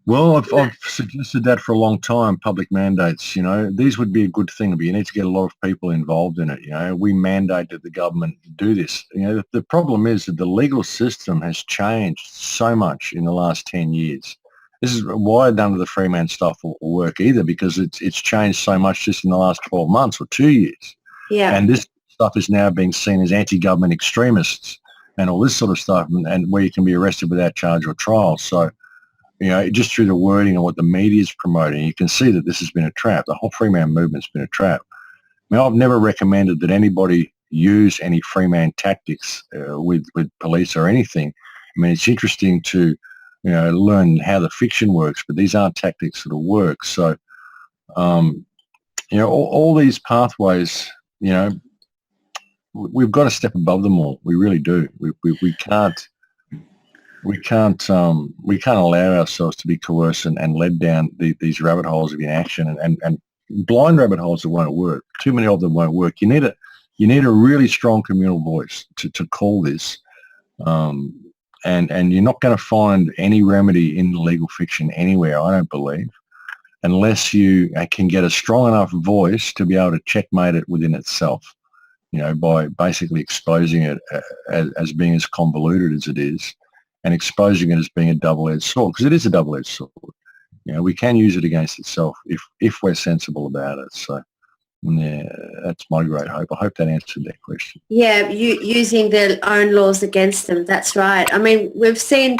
Well, I've suggested that for a long time, public mandates, these would be a good thing, but you need to get a lot of people involved in it. We mandate that the government do this. The problem is that the legal system has changed so much in the last 10 years. This is why none of the free man stuff will work either, because it's changed so much just in the last 12 months or 2 years. Yeah. And this stuff is now being seen as anti-government extremists and all this sort of stuff, and where you can be arrested without charge or trial. So, just through the wording and what the media is promoting, you can see that this has been a trap. The whole free man movement's been a trap. I've never recommended that anybody use any free man tactics with police or anything. It's interesting to, learn how the fiction works, but these aren't tactics that'll work. So, all these pathways, we've got to step above them all. We really do. We can't. We can't allow ourselves to be coerced and led down these rabbit holes of inaction and blind rabbit holes that won't work. Too many of them won't work. You need a really strong communal voice to call this, and you're not going to find any remedy in the legal fiction anywhere, I don't believe, unless you can get a strong enough voice to be able to checkmate it within itself. By basically exposing it as being as convoluted as it is, and exposing it as being a double-edged sword, because it is a double-edged sword. We can use it against itself if we're sensible about it. So, yeah, that's my great hope. I hope that answered that question. Yeah, using their own laws against them. That's right. We've seen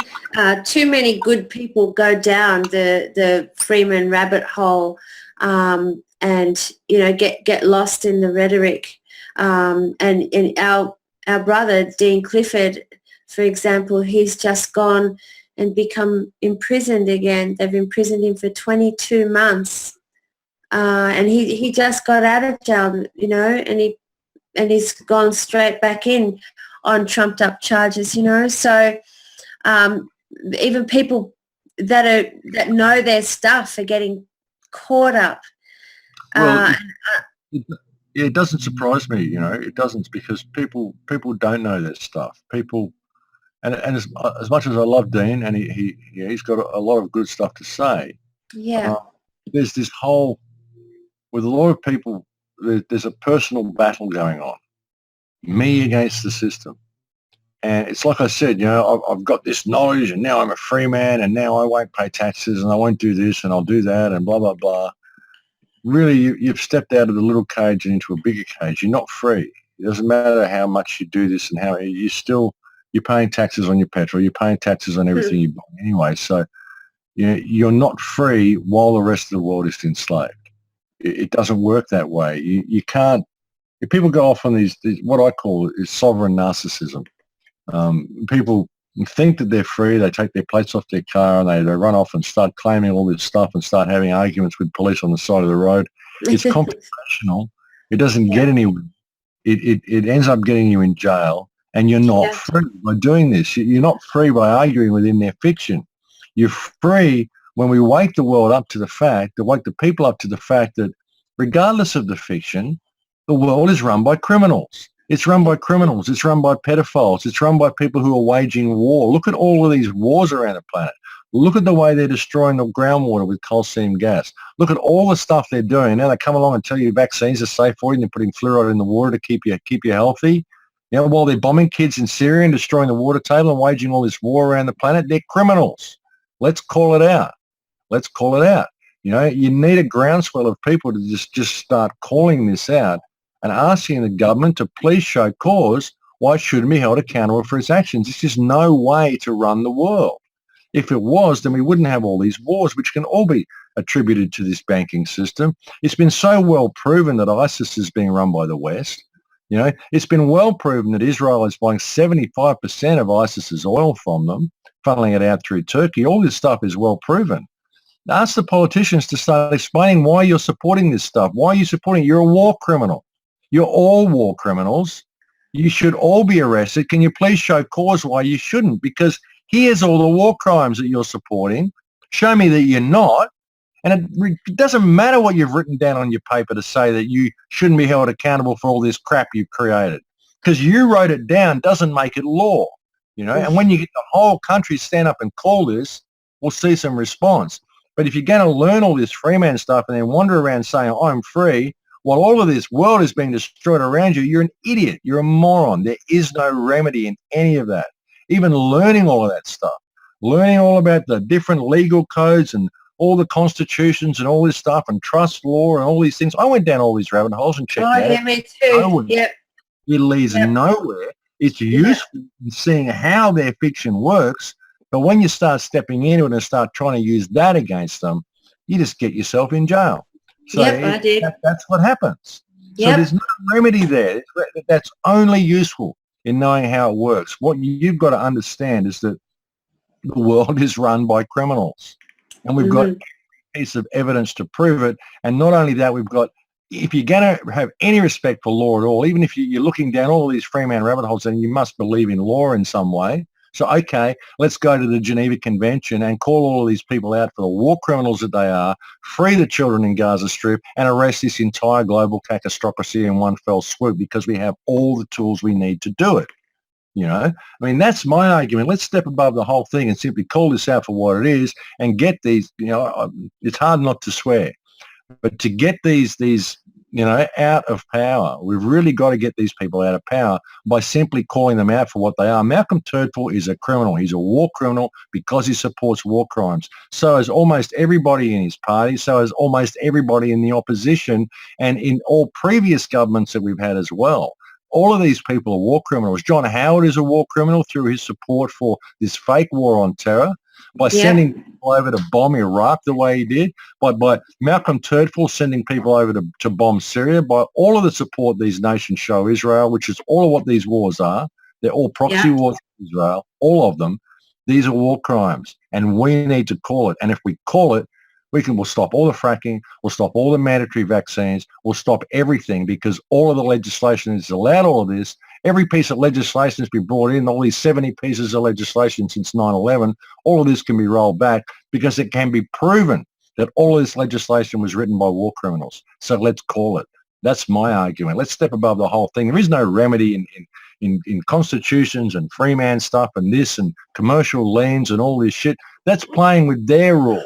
too many good people go down the Freeman rabbit hole, and get lost in the rhetoric. And our brother Dean Clifford, for example, he's just gone and become imprisoned again. They've imprisoned him for 22 months, and he just got out of jail, and he's gone straight back in on trumped up charges, So even people that know their stuff are getting caught up. Well, it doesn't surprise me, it doesn't, because people don't know that stuff. People. And as much as I love Dean, and he's got a lot of good stuff to say, yeah, there's this whole, with a lot of people, there's a personal battle going on, me against the system. And it's like I said, I've got this knowledge, and now I'm a free man, and now I won't pay taxes, and I won't do this, and I'll do that, and blah, blah, blah. Really, you've stepped out of the little cage and into a bigger cage. You're not free. It doesn't matter how much you do this and how you're paying taxes on your petrol, you're paying taxes on everything you buy anyway. So you're not free while the rest of the world is enslaved. It doesn't work that way. You can't. If people go off on these what I call is sovereign narcissism. People think that they're free. They take their plates off their car and they run off and start claiming all this stuff and start having arguments with police on the side of the road. It's confrontational. It doesn't get anywhere. It ends up getting you in jail. And you're not free by doing this. You're not free by arguing within their fiction. You're free when we wake the world up to the fact, wake the people up to the fact that regardless of the fiction, the world is run by criminals. It's run by criminals. It's run by pedophiles. It's run by people who are waging war. Look at all of these wars around the planet. Look at the way they're destroying the groundwater with coal seam gas. Look at all the stuff they're doing. Now they come along and tell you vaccines are safe for you and they're putting fluoride in the water to keep you healthy. While they're bombing kids in Syria and destroying the water table and waging all this war around the planet, they're criminals. Let's call it out. Let's call it out. You need a groundswell of people to just start calling this out and asking the government to please show cause why it shouldn't be held accountable for its actions. It's just no way to run the world. If it was, then we wouldn't have all these wars, which can all be attributed to this banking system. It's been so well proven that ISIS is being run by the West. It's been well proven that Israel is buying 75% of ISIS's oil from them, funneling it out through Turkey. All this stuff is well proven. Ask the politicians to start explaining why you're supporting this stuff. Why are you supporting it? You're a war criminal. You're all war criminals. You should all be arrested. Can you please show cause why you shouldn't? Because here's all the war crimes that you're supporting. Show me that you're not, And it doesn't matter what you've written down on your paper to say that you shouldn't be held accountable for all this crap you've created. Because you wrote it down doesn't make it law, you know. And when you get the whole country stand up and call this, we'll see some response. But if you're going to learn all this free man stuff and then wander around saying, I'm free, while all of this world is being destroyed around you, you're an idiot. You're a moron. There is no remedy in any of that. Even learning all of that stuff, learning all about the different legal codes and all the constitutions and all this stuff and trust law and all these things. I went down all these rabbit holes and checked Oh, out. yeah, me too. Nowhere. Yep. It leads nowhere. It's useful in seeing how their fiction works, but when you start stepping into it and start trying to use that against them, you just get yourself in jail. So I did. That's what happens. Yep. So there's no remedy there. That's only useful in knowing how it works. What you've got to understand is that the world is run by criminals. And we've got a piece of evidence to prove it. And not only that, we've got, if you're going to have any respect for law at all, even if you're looking down all these free man rabbit holes, then you must believe in law in some way. So, okay, let's go to the Geneva Convention and call all of these people out for the war criminals that they are, free the children in Gaza Strip, and arrest this entire global catastrophe in one fell swoop, because we have all the tools we need to do it. You know, I mean, that's my argument. Let's step above the whole thing and simply call this out for what it is and get these, you know, it's hard not to swear, but to get these, you know, out of power, we've really got to get these people out of power by simply calling them out for what they are. Malcolm Turnbull is a criminal. He's a war criminal because he supports war crimes. So is almost everybody in his party. So is almost everybody in the opposition and in all previous governments that we've had as well. All of these people are war criminals. John Howard is a war criminal through his support for this fake war on terror, by sending people over to bomb Iraq the way he did, by Malcolm Turnbull sending people over to bomb Syria, by all of the support these nations show Israel, which is all of what these wars are. They're all proxy wars for Israel, all of them. These are war crimes, and we need to call it. And if we call it, we'll stop all the fracking, we'll stop all the mandatory vaccines, we'll stop everything, because all of the legislation has allowed all of this. Every piece of legislation has been brought in, all these 70 pieces of legislation since 9/11, all of this can be rolled back because it can be proven that all of this legislation was written by war criminals. So let's call it. That's my argument. Let's step above the whole thing. There is no remedy in constitutions and free man stuff and this and commercial liens and all this shit. That's playing with their rules.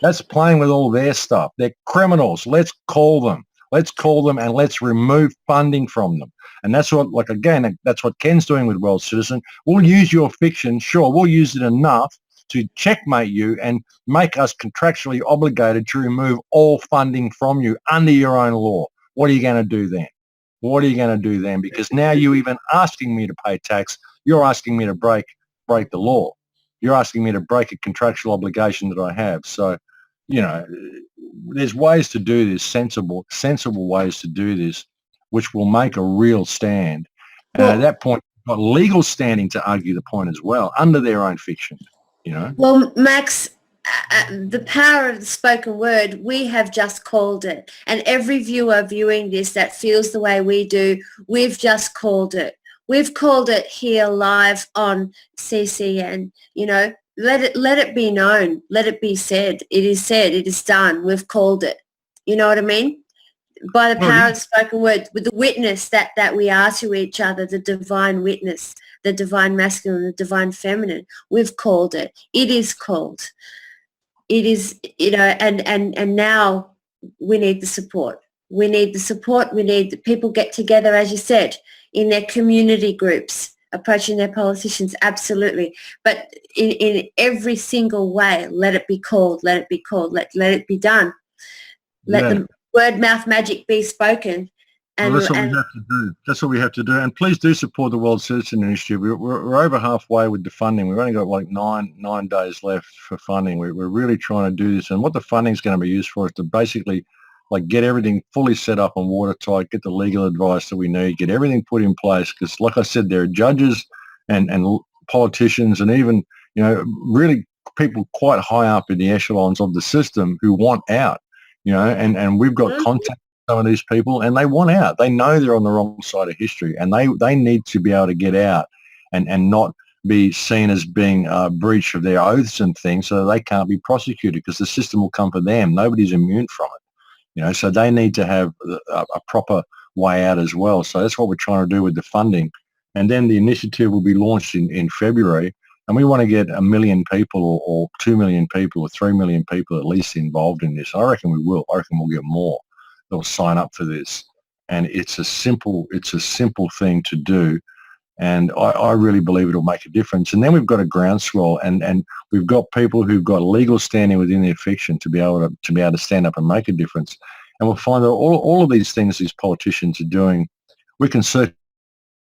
That's playing with all their stuff. They're criminals. Let's call them. Let's call them and let's remove funding from them. And that's what, like, again, that's what Ken's doing with World Citizen. We'll use your fiction. Sure, we'll use it enough to checkmate you and make us contractually obligated to remove all funding from you under your own law. What are you going to do then? What are you going to do then? Because now you even asking me to pay tax, you're asking me to break the law. You're asking me to break a contractual obligation that I have. So, you know, there's ways to do this, sensible ways to do this, which will make a real stand. And at that point, you've got legal standing to argue the point as well, under their own fiction, you know. Well, Max, the power of the spoken word, we have just called it. And every viewer viewing this that feels the way we do, we've just called it. We've called it here live on CCN, you know. Let it be known. Let it be said. It is done. We've called it. You know what I mean? By the power of the spoken word, with the witness that we are to each other, the divine witness, the divine masculine, the divine feminine, we've called it. It is called. It is, you know, and now we need the support. We need the support. We need the people get together, as you said, in their community groups, approaching their politicians, absolutely. But in every single way, let it be called, let it be called, let it be done. Let the word mouth magic be spoken. And that's what we have to do. That's what we have to do. And please do support the World Citizen Initiative. We're over halfway with the funding. We've only got like nine days left for funding. We're really trying to do this. And what the funding is going to be used for is to basically like get everything fully set up and watertight, get the legal advice that we need, get everything put in place. Because like I said, there are judges and politicians and even, you know, really people quite high up in the echelons of the system who want out, you know, and we've got contact with some of these people and they want out. They know they're on the wrong side of history and they need to be able to get out and not be seen as being a breach of their oaths and things, so they can't be prosecuted because the system will come for them. Nobody's immune from it. So they need to have a proper way out as well. So that's what we're trying to do with the funding. And then the initiative will be launched in February. And we want to get 1 million people or 2 million people or 3 million people at least involved in this. I reckon we will. I reckon we'll get more that will sign up for this. And it's a simple thing to do. And I really believe it'll make a difference. And then we've got a groundswell, and we've got people who've got legal standing within their fiction to be able to stand up and make a difference. And we'll find that all of these things these politicians are doing, we can search,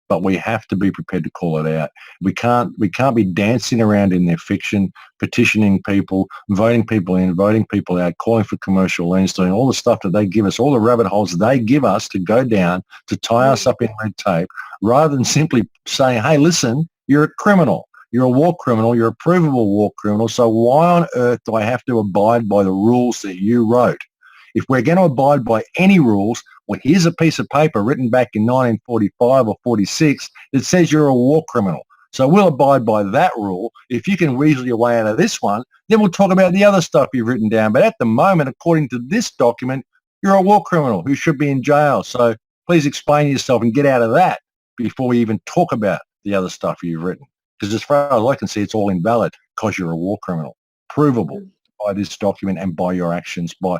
but we have to be prepared to call it out. We can't be dancing around in their fiction, petitioning people, voting people in, voting people out, calling for commercial liens, doing all the stuff that they give us, all the rabbit holes they give us to go down, to tie us up in red tape, rather than simply saying, hey, listen, you're a criminal. You're a war criminal. You're a provable war criminal. So why on earth do I have to abide by the rules that you wrote? If we're going to abide by any rules, well, here's a piece of paper written back in 1945 or 46 that says you're a war criminal. So we'll abide by that rule. If you can weasel your way out of this one, then we'll talk about the other stuff you've written down. But at the moment, according to this document, you're a war criminal who should be in jail. So please explain yourself and get out of that before we even talk about the other stuff you've written. Because as far as I can see, it's all invalid because you're a war criminal. Provable by this document and by your actions. By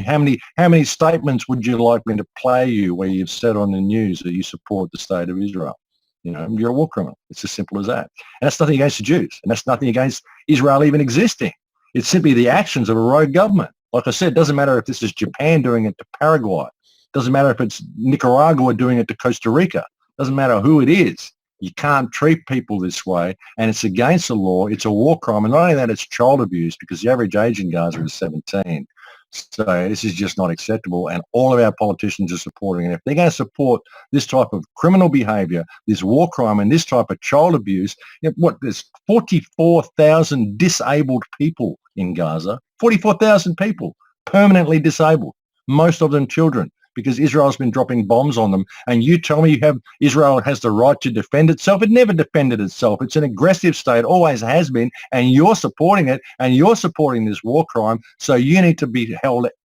how many statements would you like me to play you where you've said on the news that you support the state of Israel? You're a war criminal. It's as simple as that. And that's nothing against the Jews. And that's nothing against Israel even existing. It's simply the actions of a rogue government. Like I said, it doesn't matter if this is Japan doing it to Paraguay. It doesn't matter if it's Nicaragua doing it to Costa Rica. Doesn't matter who it is. You can't treat people this way, and it's against the law. It's a war crime, and not only that, it's child abuse because the average age in Gaza is 17. So this is just not acceptable, and all of our politicians are supporting it. If they're going to support this type of criminal behaviour, this war crime, and this type of child abuse, there's 44,000 disabled people in Gaza, 44,000 people permanently disabled, most of them children, because Israel's been dropping bombs on them. And you tell me Israel has the right to defend itself? It never defended itself. It's an aggressive state, always has been, and you're supporting it, and you're supporting this war crime. So you need to be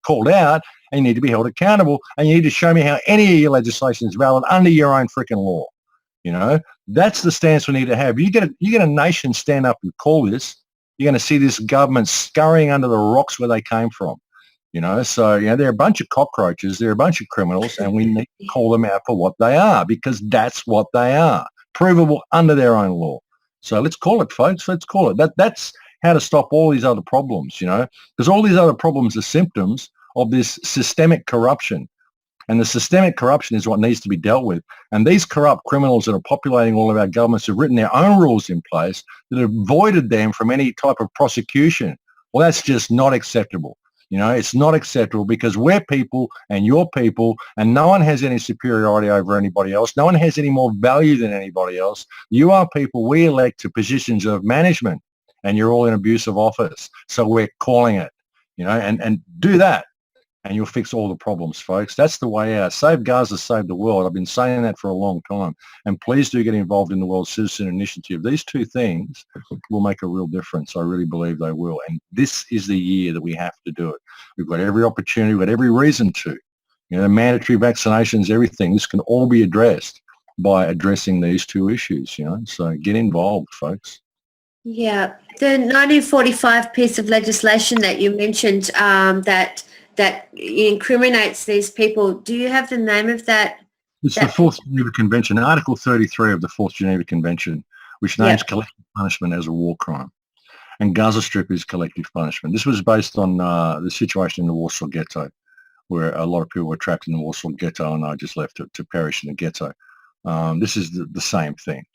called out, and you need to be held accountable, and you need to show me how any of your legislation is valid under your own freaking law. That's the stance we need to have. You get a nation stand up and call this, you're going to see this government scurrying under the rocks where they came from. So they're a bunch of cockroaches, they're a bunch of criminals, and we need to call them out for what they are, because that's what they are, provable under their own law. So let's call it, folks. Let's call it. That's how to stop all these other problems, because all these other problems are symptoms of this systemic corruption. And the systemic corruption is what needs to be dealt with. And these corrupt criminals that are populating all of our governments have written their own rules in place that have avoided them from any type of prosecution. Well, that's just not acceptable. It's not acceptable because we're people and you're people, and no one has any superiority over anybody else. No one has any more value than anybody else. You are people we elect to positions of management, and you're all in abusive office. So we're calling it, and do that, and you'll fix all the problems, folks. That's the way out. Save Gaza, save the world. I've been saying that for a long time. And please do get involved in the World Citizen Initiative. These two things will make a real difference. I really believe they will. And this is the year that we have to do it. We've got every opportunity, we've got every reason to. Mandatory vaccinations, everything. This can all be addressed by addressing these two issues, So get involved, folks. Yeah. The 1945 piece of legislation that you mentioned, that incriminates these people. Do you have the name of that? It's the Fourth Geneva Convention, Article 33 of the Fourth Geneva Convention, which names collective punishment as a war crime. And Gaza Strip is collective punishment. This was based on the situation in the Warsaw Ghetto, where a lot of people were trapped in the Warsaw Ghetto and I just left to perish in the ghetto. This is the same thing.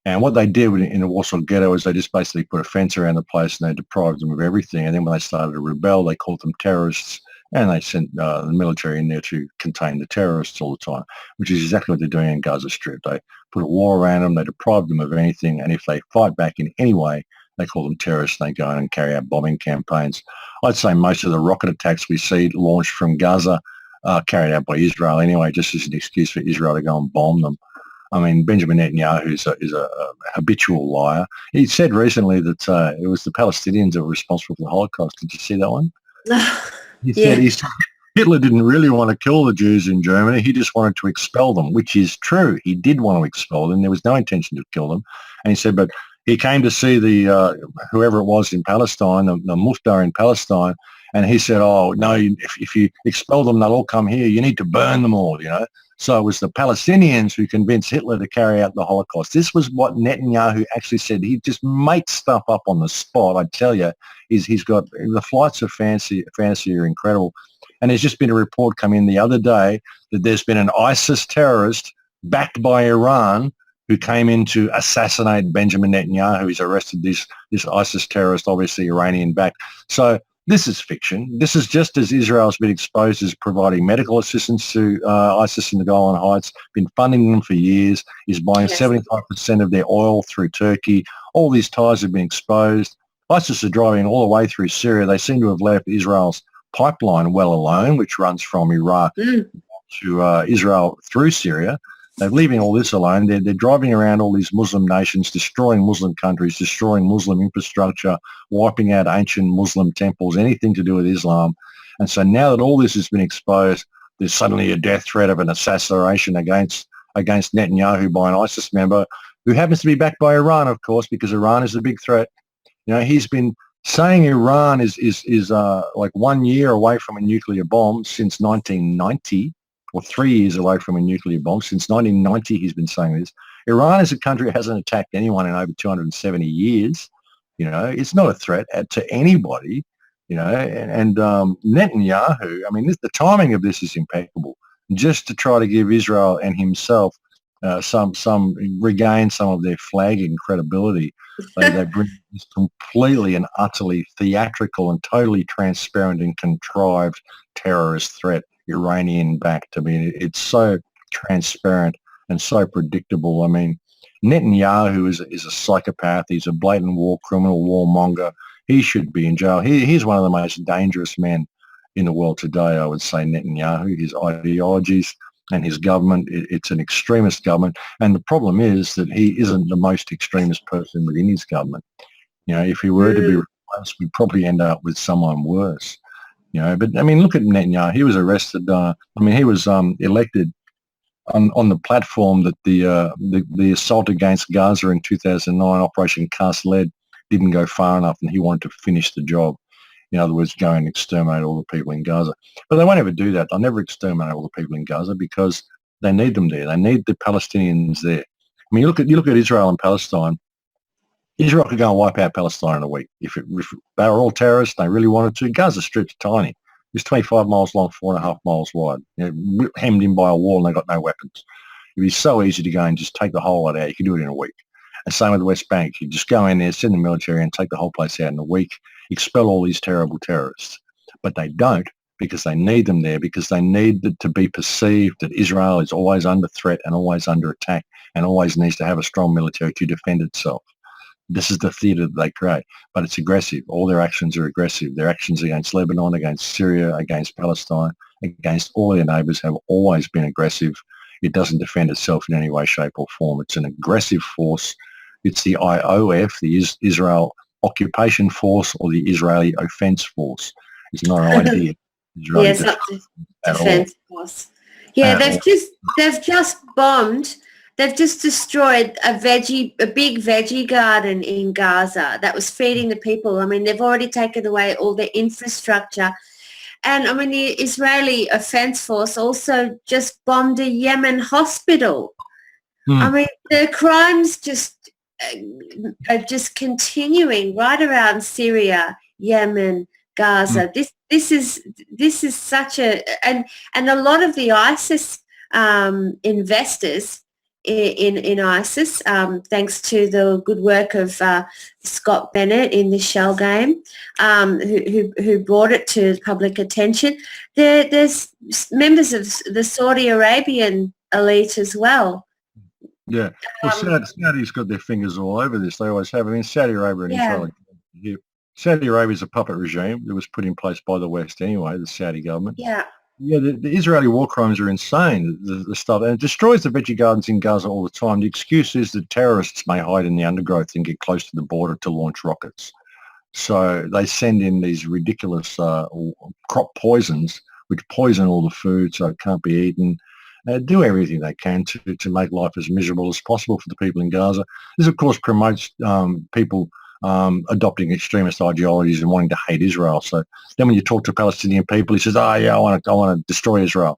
And what they did in the Warsaw Ghetto is they just basically put a fence around the place and they deprived them of everything. And then when they started to rebel, they called them terrorists. And they sent the military in there to contain the terrorists all the time, which is exactly what they're doing in Gaza Strip. They put a wall around them, they deprive them of anything, and if they fight back in any way, they call them terrorists, and they go in and carry out bombing campaigns. I'd say most of the rocket attacks we see launched from Gaza are carried out by Israel anyway, just as an excuse for Israel to go and bomb them. I mean, Benjamin Netanyahu is a habitual liar. He said recently that it was the Palestinians that were responsible for the Holocaust. Did you see that one? Yeah. He said Hitler didn't really want to kill the Jews in Germany. He just wanted to expel them, which is true. He did want to expel them. There was no intention to kill them. And he said, but he came to see the whoever it was in Palestine, the Muftar in Palestine, and he said, oh, no, if you expel them, they'll all come here. You need to burn them all, you know. So it was the Palestinians who convinced Hitler to carry out the Holocaust. This was what Netanyahu actually said. He just makes stuff up on the spot. I tell you, he's got the flights of fantasy are incredible. And there's just been a report come in the other day that there's been an ISIS terrorist backed by Iran who came in to assassinate Benjamin Netanyahu. He's arrested this ISIS terrorist, obviously Iranian-backed. So this is fiction. This is just as Israel's been exposed as providing medical assistance to ISIS in the Golan Heights, been funding them for years, is buying 75% of their oil through Turkey. All these ties have been exposed. ISIS are driving all the way through Syria. They seem to have left Israel's pipeline well alone, which runs from Iraq to Israel through Syria. They're leaving all this alone. They're driving around all these Muslim nations, destroying Muslim countries, destroying Muslim infrastructure, wiping out ancient Muslim temples, anything to do with Islam. And so now that all this has been exposed, there's suddenly a death threat of an assassination against Netanyahu by an ISIS member who happens to be backed by Iran, of course, because Iran is the big threat. You know, he's been saying Iran is like 1 year away from a nuclear bomb since 1990. Or 3 years away from a nuclear bomb. Since 1990, he's been saying this. Iran is a country that hasn't attacked anyone in over 270 years. You know, it's not a threat to anybody, you know. And Netanyahu, I mean, the timing of this is impeccable. Just to try to give Israel and himself regain some of their flagging credibility. They bring this completely and utterly theatrical and totally transparent and contrived terrorist threat, Iranian-backed. I mean, it's so transparent and so predictable. I mean, Netanyahu is a psychopath. He's a blatant war criminal, warmonger. He should be in jail. He's one of the most dangerous men in the world today, I would say, Netanyahu. His ideologies and his government, it's an extremist government. And the problem is that he isn't the most extremist person within his government. You know, if he were to be replaced, we'd probably end up with someone worse. You know, but I mean, look at Netanyahu. He was arrested. He was elected on the platform that the assault against Gaza in 2009, Operation Cast Lead, didn't go far enough, and he wanted to finish the job. In other words, go and exterminate all the people in Gaza. But they won't ever do that. They'll never exterminate all the people in Gaza because they need them there. They need the Palestinians there. I mean, you look at Israel and Palestine. Israel could go and wipe out Palestine in a week. If they were all terrorists, they really wanted to. Gaza Strip's tiny. It's 25 miles long, 4.5 miles wide. You know, hemmed in by a wall, and they've got no weapons. It'd be so easy to go and just take the whole lot out. You could do it in a week. And same with the West Bank. You just go in there, send the military and take the whole place out in a week, expel all these terrible terrorists. But they don't, because they need them there, because they need it to be perceived that Israel is always under threat and always under attack and always needs to have a strong military to defend itself. This is the theatre that they create, but it's aggressive. All their actions are aggressive. Their actions against Lebanon, against Syria, against Palestine, against all their neighbours have always been aggressive. It doesn't defend itself in any way, shape or form. It's an aggressive force. It's the IOF, the Israel Occupation Force, or the Israeli Offence Force. It's not an idea. Yes, not defence force. Yeah, they've just bombed. They've just destroyed a big veggie garden in Gaza that was feeding the people. I mean, they've already taken away all the infrastructure. And, I mean, the Israeli Offence Force also just bombed a Yemen hospital. I mean, the crimes are just continuing right around Syria, Yemen, Gaza. This is such and a lot of the ISIS investors in ISIS, thanks to the good work of Scott Bennett in the Shell game, who brought it to public attention. There's members of the Saudi Arabian elite as well. Yeah, well, Saudi's got their fingers all over this. They always have. I mean, Saudi Arabia and Israel. Saudi Arabia is a puppet regime that was put in place by the West anyway, the Saudi government. Yeah. Yeah, the Israeli war crimes are insane, the stuff. And it destroys the veggie gardens in Gaza all the time. The excuse is that terrorists may hide in the undergrowth and get close to the border to launch rockets. So they send in these ridiculous crop poisons, which poison all the food so it can't be eaten. Do everything they can to make life as miserable as possible for the people in Gaza. This, of course, promotes people adopting extremist ideologies and wanting to hate Israel. So then when you talk to Palestinian people, he says, oh, yeah, I want to destroy Israel.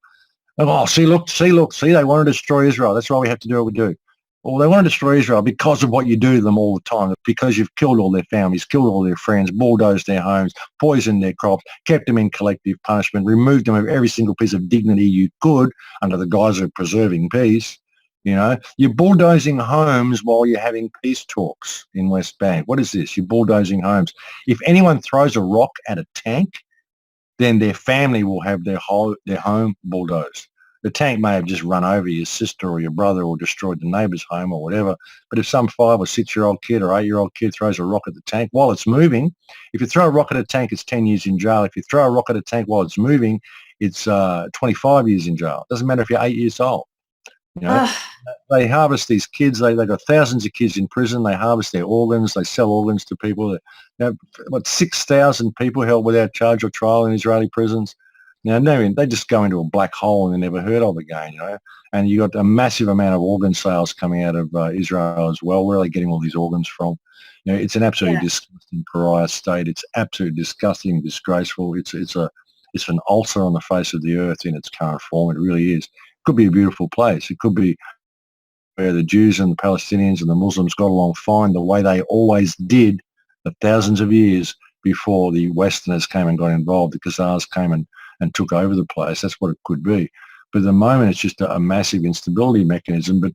Oh, see, they want to destroy Israel. That's why we have to do what we do. Well, they want to destroy Israel because of what you do to them all the time, because you've killed all their families, killed all their friends, bulldozed their homes, poisoned their crops, kept them in collective punishment, removed them of every single piece of dignity you could under the guise of preserving peace. You know, you're bulldozing homes while you're having peace talks in West Bank. What is this? You're bulldozing homes. If anyone throws a rock at a tank, then their family will have their home bulldozed. The tank may have just run over your sister or your brother or destroyed the neighbour's home or whatever. But if some 5 or 6-year-old kid or 8-year-old kid throws a rock at the tank while it's moving, if you throw a rock at a tank, it's 10 years in jail. If you throw a rock at a tank while it's moving, it's 25 years in jail. It doesn't matter if you're 8 years old. You know, they harvest these kids. They've got thousands of kids in prison. They harvest their organs. They sell organs to people. You know, about 6,000 people held without charge or trial in Israeli prisons. Now, no, they just go into a black hole and they're never heard of again, you know. And you got a massive amount of organ sales coming out of Israel as well. Where are they getting all these organs from? You know, it's an absolutely disgusting pariah state. It's absolutely disgusting, disgraceful. It's an ulcer on the face of the earth in its current form. It really is. It could be a beautiful place. It could be where the Jews and the Palestinians and the Muslims got along fine the way they always did for thousands of years before the Westerners came and got involved. The Khazars came and took over the place. That's what it could be. But at the moment, it's just a massive instability mechanism. But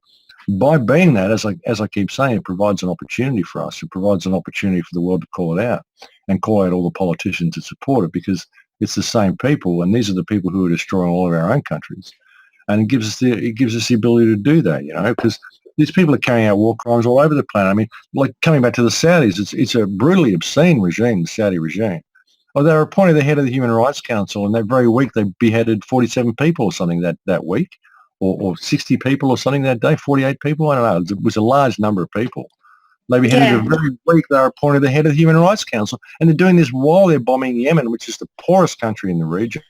by being that, as I keep saying, it provides an opportunity for us. It provides an opportunity for the world to call it out and call out all the politicians that support it, because it's the same people, and these are the people who are destroying all of our own countries. And it gives us the ability to do that, you know, because these people are carrying out war crimes all over the planet. I mean, like coming back to the Saudis, it's a brutally obscene regime, the Saudi regime. Oh, they were appointed the head of the Human Rights Council, and that very week they beheaded 47 people or something that week, or 60 people or something that day, 48 people, I don't know. It was a large number of people. They beheaded the very week they were appointed the head of the Human Rights Council, and they're doing this while they're bombing Yemen, which is the poorest country in the region.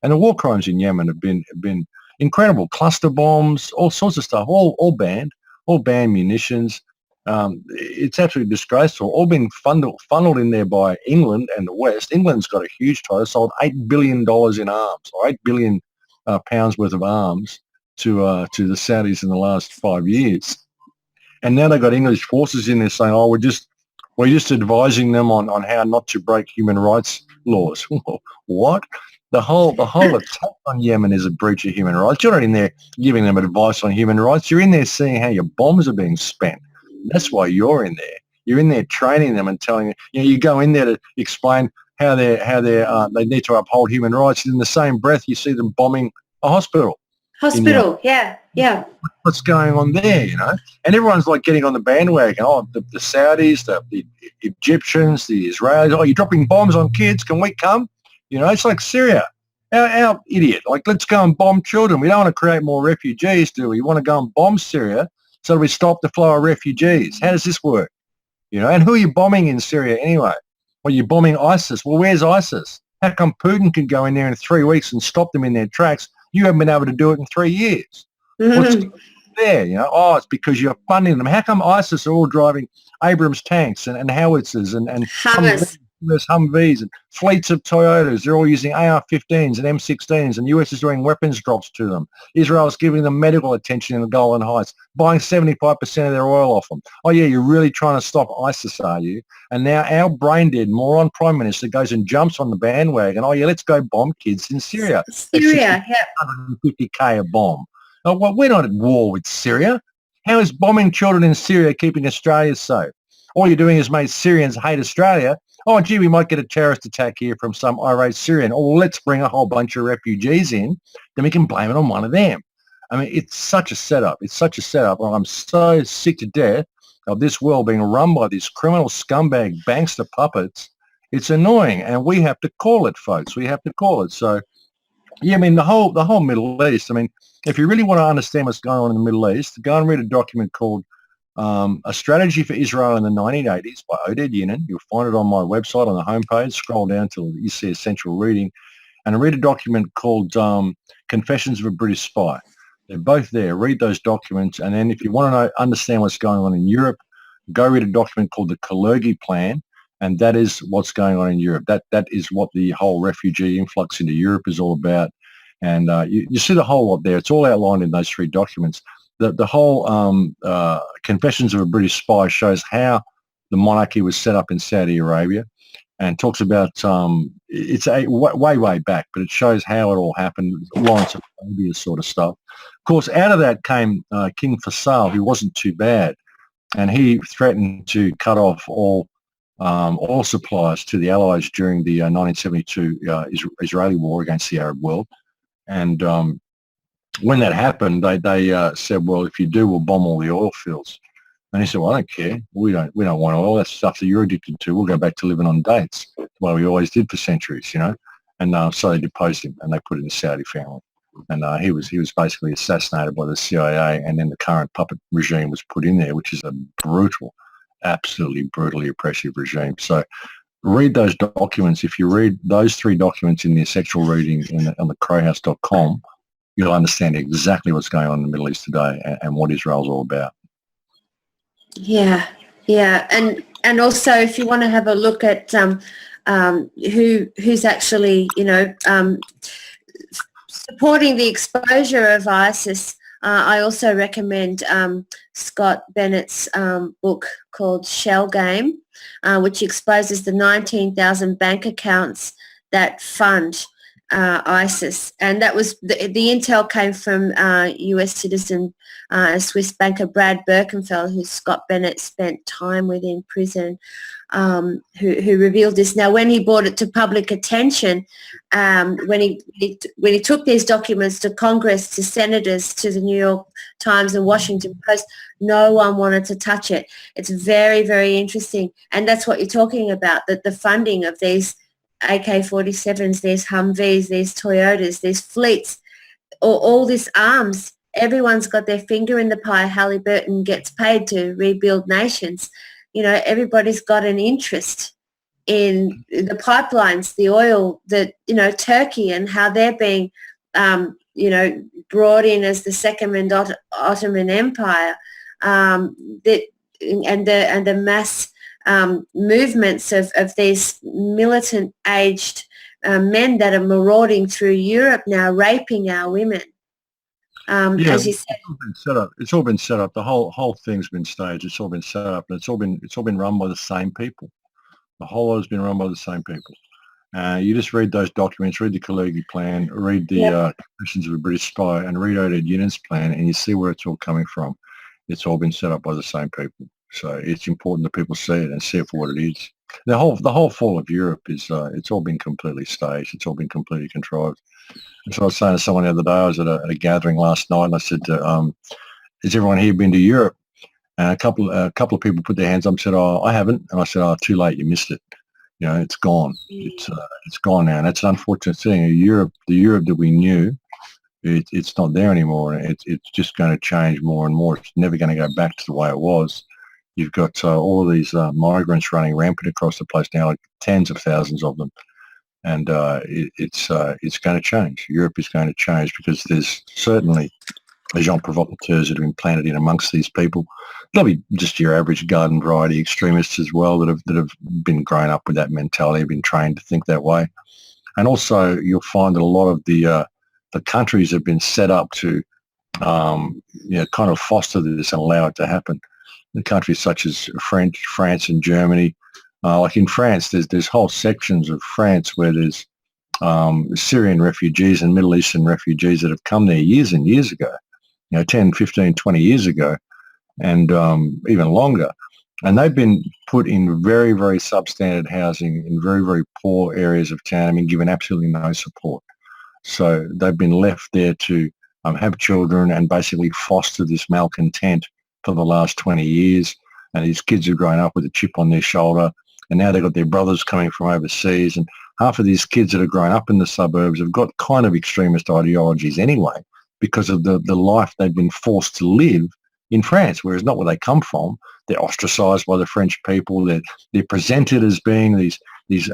And the war crimes in Yemen have been incredible. Cluster bombs, all sorts of stuff, all banned munitions. It's absolutely disgraceful. All been funneled in there by England and the West. England's got a huge tie. Sold $8 billion in arms, or £8 billion pounds worth of arms to the Saudis in the last 5 years. And now they've got English forces in there saying, "Oh, we're just advising them on how not to break human rights laws." What? The whole attack on Yemen is a breach of human rights. You're not in there giving them advice on human rights. You're in there seeing how your bombs are being spent. That's why you're in there. You're in there training them and telling them. You know, you go in there to explain how they need to uphold human rights. And in the same breath, you see them bombing a hospital. Yeah. What's going on there? You know, and everyone's like getting on the bandwagon. Oh, the Saudis, the Egyptians, the Israelis. Oh, you're dropping bombs on kids. Can we come? You know, it's like Syria. Our idiot. Like, let's go and bomb children. We don't want to create more refugees, do we? We want to go and bomb Syria so we stop the flow of refugees. How does this work? You know, and who are you bombing in Syria anyway? Well, you're bombing ISIS. Well, where's ISIS? How come Putin can go in there in 3 weeks and stop them in their tracks? You haven't been able to do it in 3 years. What's there? You know, oh, it's because you're funding them. How come ISIS are all driving Abrams tanks and howitzers and Humvees and fleets of Toyotas? They're all using AR-15s and M16s, and the US is doing weapons drops to them. Israel is giving them medical attention in the Golan Heights, buying 75% of their oil off them. Oh, yeah, you're really trying to stop ISIS, are you? And now our brain-dead moron Prime Minister goes and jumps on the bandwagon. Oh, yeah, let's go bomb kids in Syria. Syria, yeah. $150K a bomb. Oh, well, we're not at war with Syria. How is bombing children in Syria keeping Australia safe? All you're doing is make Syrians hate Australia. Oh, gee, we might get a terrorist attack here from some irate Syrian. Oh, well, let's bring a whole bunch of refugees in. Then we can blame it on one of them. I mean, it's such a setup. It's such a setup. I'm so sick to death of this world being run by these criminal scumbag bankster puppets. It's annoying, and we have to call it, folks. We have to call it. So Yeah, I mean the whole Middle East. I mean, if you really want to understand what's going on in the Middle East, go and read a document called "A Strategy for Israel in the 1980s" by Oded Yinon. You'll find it on my website on the homepage. Scroll down till you see essential reading, and read a document called "Confessions of a British Spy." They're both there. Read those documents, and then if you want to understand what's going on in Europe, go read a document called the Kalergi Plan, and that is what's going on in Europe. That is what the whole refugee influx into Europe is all about. And you see the whole lot there. It's all outlined in those three documents. The whole Confessions of a British Spy shows how the monarchy was set up in Saudi Arabia, and talks about it's way back, but it shows how it all happened, Lawrence of Arabia sort of stuff. Of course, out of that came King Faisal, who wasn't too bad, and he threatened to cut off all oil supplies to the Allies during the 1972 Israeli war against the Arab world. And when that happened, they said, well, if you do, we'll bomb all the oil fields. And he said, well, I don't care. We don't want oil. That's stuff that you're addicted to. We'll go back to living on dates, the way we always did for centuries, you know. And so they deposed him, and they put in the Saudi family. And he was basically assassinated by the CIA, and then the current puppet regime was put in there, which is a brutal, absolutely brutally oppressive regime. So read those documents. If you read those three documents in the sexual reading on the crowhouse.com, you'll understand exactly what's going on in the Middle East today and what Israel's all about. Yeah, yeah, and also if you want to have a look at who's actually, supporting the exposure of ISIS, I also recommend Scott Bennett's book called Shell Game, which exposes the 19,000 bank accounts that fund ISIS. And that was the intel came from US citizen Swiss banker Brad Birkenfeld, who Scott Bennett spent time with in prison, who revealed this. Now, when he brought it to public attention, when he took these documents to Congress, to senators, to the New York Times and Washington Post, no one wanted to touch it. It's very, very interesting. And that's what you're talking about, that the funding of these AK-47s, these Humvees, these Toyotas, these fleets, all this arms, everyone's got their finger in the pie. Halliburton gets paid to rebuild nations. Everybody's got an interest in the pipelines, the oil, Turkey and how they're being, brought in as the second Ottoman Empire, and the mass movements of these militant aged men that are marauding through Europe now, raping our women. As you said, it's all been set up. The whole thing's been staged. It's all been set up, and it's all been run by the same people. The whole lot has been run by the same people. You just read those documents, read the Kalergi Plan, read the Confessions of a British Spy, and read Oded Yinon's plan, and you see where it's all coming from. It's all been set up by the same people. So it's important that people see it and see it for what it is. The whole fall of Europe is it's all been completely staged. It's all been completely contrived. And so I was saying to someone the other day, I was at a gathering last night, and I said, has everyone here been to Europe? And a couple of people put their hands up and said, oh, I haven't. And I said, oh, too late, you missed it. It's gone. It's gone now. And that's an unfortunate thing. The Europe that we knew, it's not there anymore. It's just going to change more and more. It's never going to go back to the way it was. You've got all of these migrants running rampant across the place now, like tens of thousands of them. And it's going to change. Europe is going to change because there's certainly agents provocateurs that have been planted in amongst these people. There'll be just your average garden variety extremists as well that have been grown up with that mentality, have been trained to think that way. And also you'll find that a lot of the countries have been set up to kind of foster this and allow it to happen. In countries such as France and Germany, like in France, there's whole sections of France where there's Syrian refugees and Middle Eastern refugees that have come there years and years ago, 10, 15, 20 years ago, and even longer. And they've been put in very, very substandard housing in very, very poor areas of town, given absolutely no support. So they've been left there to have children and basically foster this malcontent for the last 20 years. And these kids have grown up with a chip on their shoulder, and now they've got their brothers coming from overseas, and half of these kids that have grown up in the suburbs have got kind of extremist ideologies anyway because of the life they've been forced to live in France, whereas not where they come from. They're ostracised by the French people. They're presented as being these,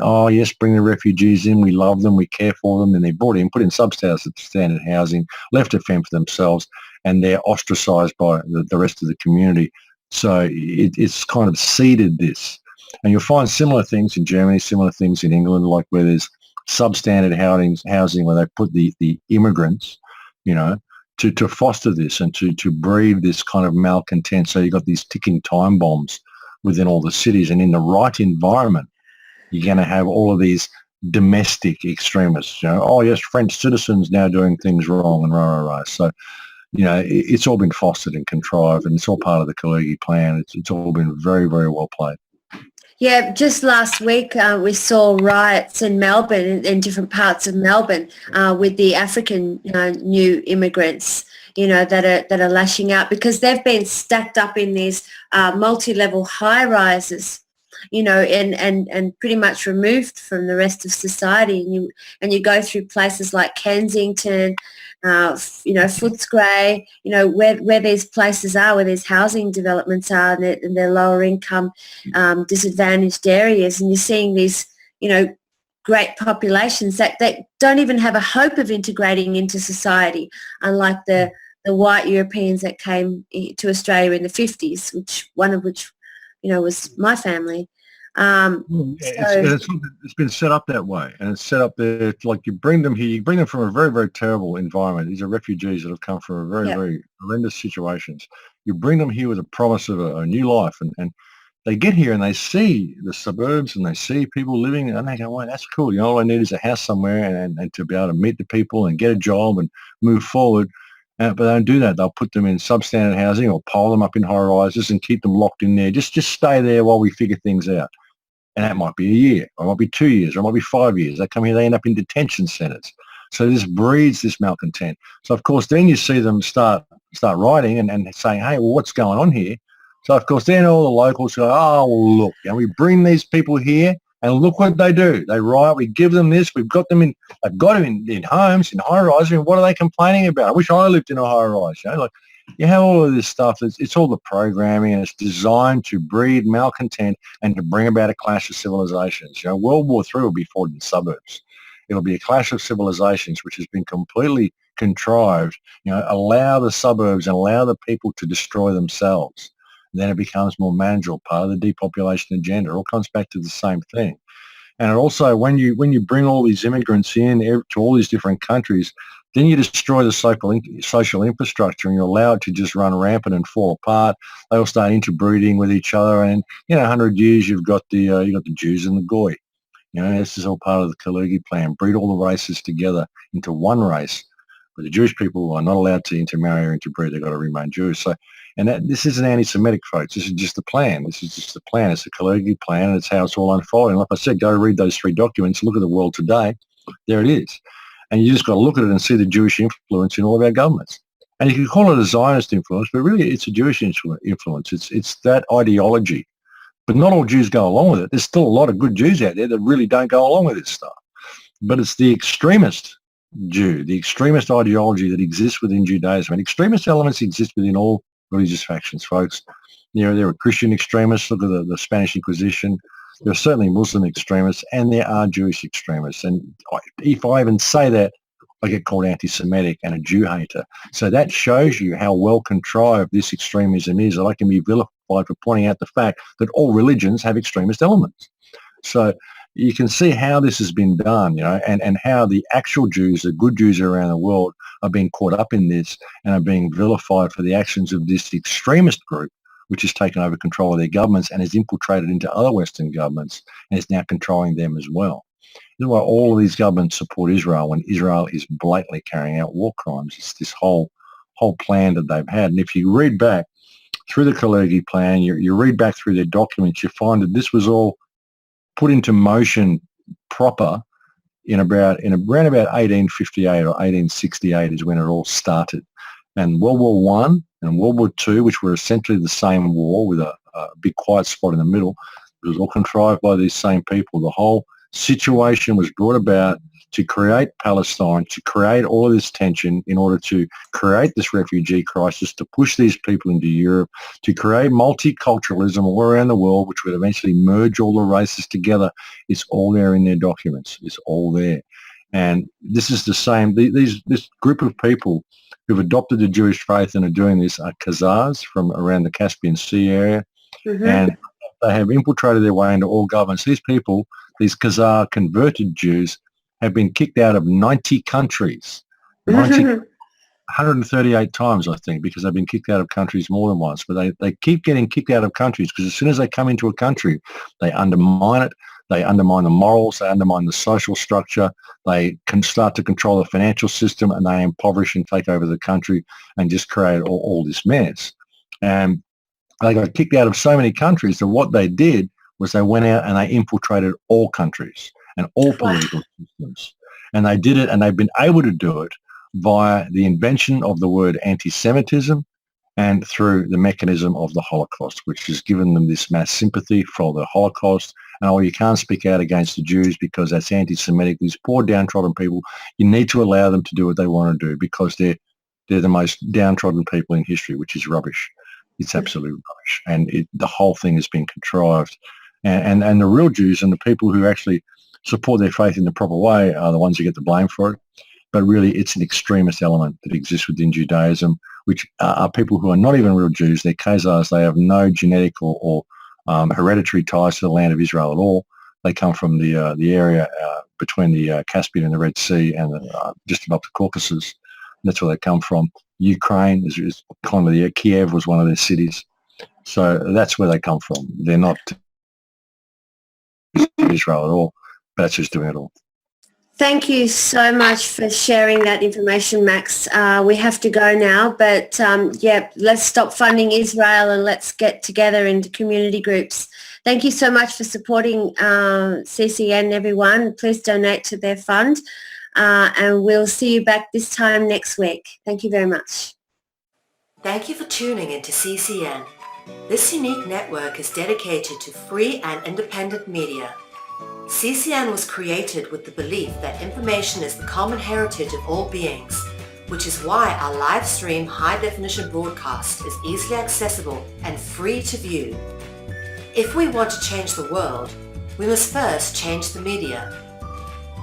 oh, yes, bring the refugees in. We love them. We care for them. And they're brought in, put in substandard housing, left to fend for themselves, and they're ostracised by the rest of the community. So it's kind of seeded this. And you'll find similar things in Germany, similar things in England, like where there's substandard housing where they put the immigrants, to foster this and to breed this kind of malcontent. So you've got these ticking time bombs within all the cities, and in the right environment, you're going to have all of these domestic extremists. Oh yes, French citizens now doing things wrong and rah. So, it's all been fostered and contrived, and it's all part of the Kalergi plan. It's all been very, very well played. Yeah, just last week we saw riots in Melbourne, in different parts of Melbourne, with the African new immigrants, that are lashing out because they've been stacked up in these multi-level high-rises, and pretty much removed from the rest of society. And you go through places like Kensington, Footscray, where these places are, where these housing developments are, and they're lower income, disadvantaged areas, and you're seeing these, great populations that don't even have a hope of integrating into society, unlike the white Europeans that came to Australia in the 50s, one of which was my family. It's been set up that way, and it's set up there. Like you bring them here, you bring them from a very, very terrible environment. These are refugees that have come from very, very horrendous situations. You bring them here with a promise of a new life, and they get here and they see the suburbs and they see people living, and they go, well, that's cool. All I need is a house somewhere and to be able to meet the people and get a job and move forward. But they don't do that. They'll put them in substandard housing or pile them up in high-rises and keep them locked in there. Just stay there while we figure things out. And that might be a year, or it might be 2 years, or it might be 5 years. They come here, they end up in detention centres. So this breeds this malcontent. So, of course, then you see them start writing and saying, hey, well, what's going on here? So, of course, then all the locals go, oh, well, look, we bring these people here, and look what they do. They riot. We give them this. They've got them in homes, in high-rise. What are they complaining about? I wish I lived in a high-rise. You have all of this stuff. It's all the programming, and it's designed to breed malcontent and to bring about a clash of civilizations. World War III will be fought in the suburbs. It'll be a clash of civilizations which has been completely contrived. Allow the suburbs and allow the people to destroy themselves. Then it becomes more manageable, part of the depopulation agenda. It all comes back to the same thing. And also, when you bring all these immigrants in to all these different countries, then you destroy the social infrastructure, and you allow it to just run rampant and fall apart. They all start interbreeding with each other, and in 100 years, you've got the Jews and the Goy. This is all part of the Kalergi plan. Breed all the races together into one race. But the Jewish people are not allowed to intermarry or interbreed. They've got to remain Jewish. So, this isn't anti-Semitic, folks. This is just a plan. This is just a plan. It's a Kalergi plan, and it's how it's all unfolding. Like I said, go read those 3 documents. Look at the world today. There it is. And you just got to look at it and see the Jewish influence in all of our governments. And you can call it a Zionist influence, but really it's a Jewish influence. It's that ideology. But not all Jews go along with it. There's still a lot of good Jews out there that really don't go along with this stuff. But it's the extremist Jew, the extremist ideology that exists within Judaism. And extremist elements exist within all religious factions, folks. There are Christian extremists. Look at the Spanish Inquisition. There are certainly Muslim extremists, and there are Jewish extremists. And if I even say that, I get called anti-Semitic and a Jew hater. So that shows you how well contrived this extremism is, that I can be vilified for pointing out the fact that all religions have extremist elements. So you can see how this has been done, and how the actual Jews, the good Jews around the world, are being caught up in this and are being vilified for the actions of this extremist group, which has taken over control of their governments and has infiltrated into other Western governments and is now controlling them as well. This is why all of these governments support Israel when Israel is blatantly carrying out war crimes. It's this whole plan that they've had. And if you read back through the Kalergi plan, you read back through their documents, you find that this was all put into motion proper in around about 1858 or 1868 is when it all started. And World War One and World War Two, which were essentially the same war with a big quiet spot in the middle, it was all contrived by these same people. The whole situation was brought about to create Palestine, to create all of this tension in order to create this refugee crisis, to push these people into Europe, to create multiculturalism all around the world, which would eventually merge all the races together. It's all there in their documents. It's all there. And this is the same. This group of people who've adopted the Jewish faith and are doing this are Khazars from around the Caspian Sea area. Mm-hmm. And they have infiltrated their way into all governments. These people, these Khazar converted Jews, have been kicked out of 90 countries, 138 times, I think, because they've been kicked out of countries more than once. But they keep getting kicked out of countries because as soon as they come into a country, they undermine it. They undermine the morals. They undermine the social structure. They can start to control the financial system, and they impoverish and take over the country and just create all this mess. And they got kicked out of so many countries that what they did was they went out and they infiltrated all countries and all political systems. And they did it, and they've been able to do it via the invention of the word anti-Semitism and through the mechanism of the Holocaust, which has given them this mass sympathy for the Holocaust. And you can't speak out against the Jews because that's anti-Semitic. These poor downtrodden people, you need to allow them to do what they want to do because they're the most downtrodden people in history, which is rubbish. It's absolute rubbish. And the whole thing has been contrived. And the real Jews and the people who actually support their faith in the proper way are the ones who get the blame for it. But really, it's an extremist element that exists within Judaism, which are people who are not even real Jews. They're Khazars. They have no genetic or hereditary ties to the land of Israel at all. They come from the area between the Caspian and the Red Sea and just above the Caucasus. That's where they come from. Ukraine is kind of the Kiev was one of their cities. So that's where they come from. They're not Israel at all. But that's just doing it all. Thank you so much for sharing that information, Max. We have to go now, but let's stop funding Israel and let's get together into community groups. Thank you so much for supporting CCN, everyone. Please donate to their fund, and we'll see you back this time next week. Thank you very much. Thank you for tuning into CCN. This unique network is dedicated to free and independent media. CCN was created with the belief that information is the common heritage of all beings, which is why our live stream high-definition broadcast is easily accessible and free to view. If we want to change the world, we must first change the media.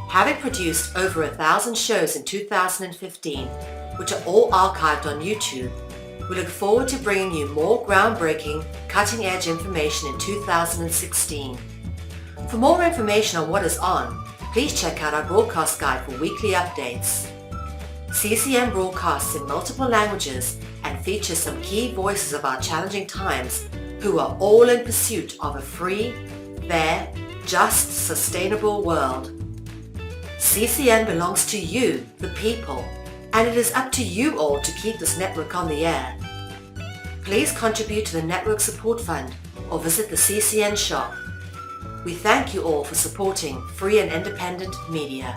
Having produced over 1,000 shows in 2015, which are all archived on YouTube, we look forward to bringing you more groundbreaking, cutting-edge information in 2016. For more information on what is on, please check out our broadcast guide for weekly updates. CCN broadcasts in multiple languages and features some key voices of our challenging times who are all in pursuit of a free, fair, just, sustainable world. CCN belongs to you, the people, and it is up to you all to keep this network on the air. Please contribute to the Network Support Fund or visit the CCN shop. We thank you all for supporting free and independent media.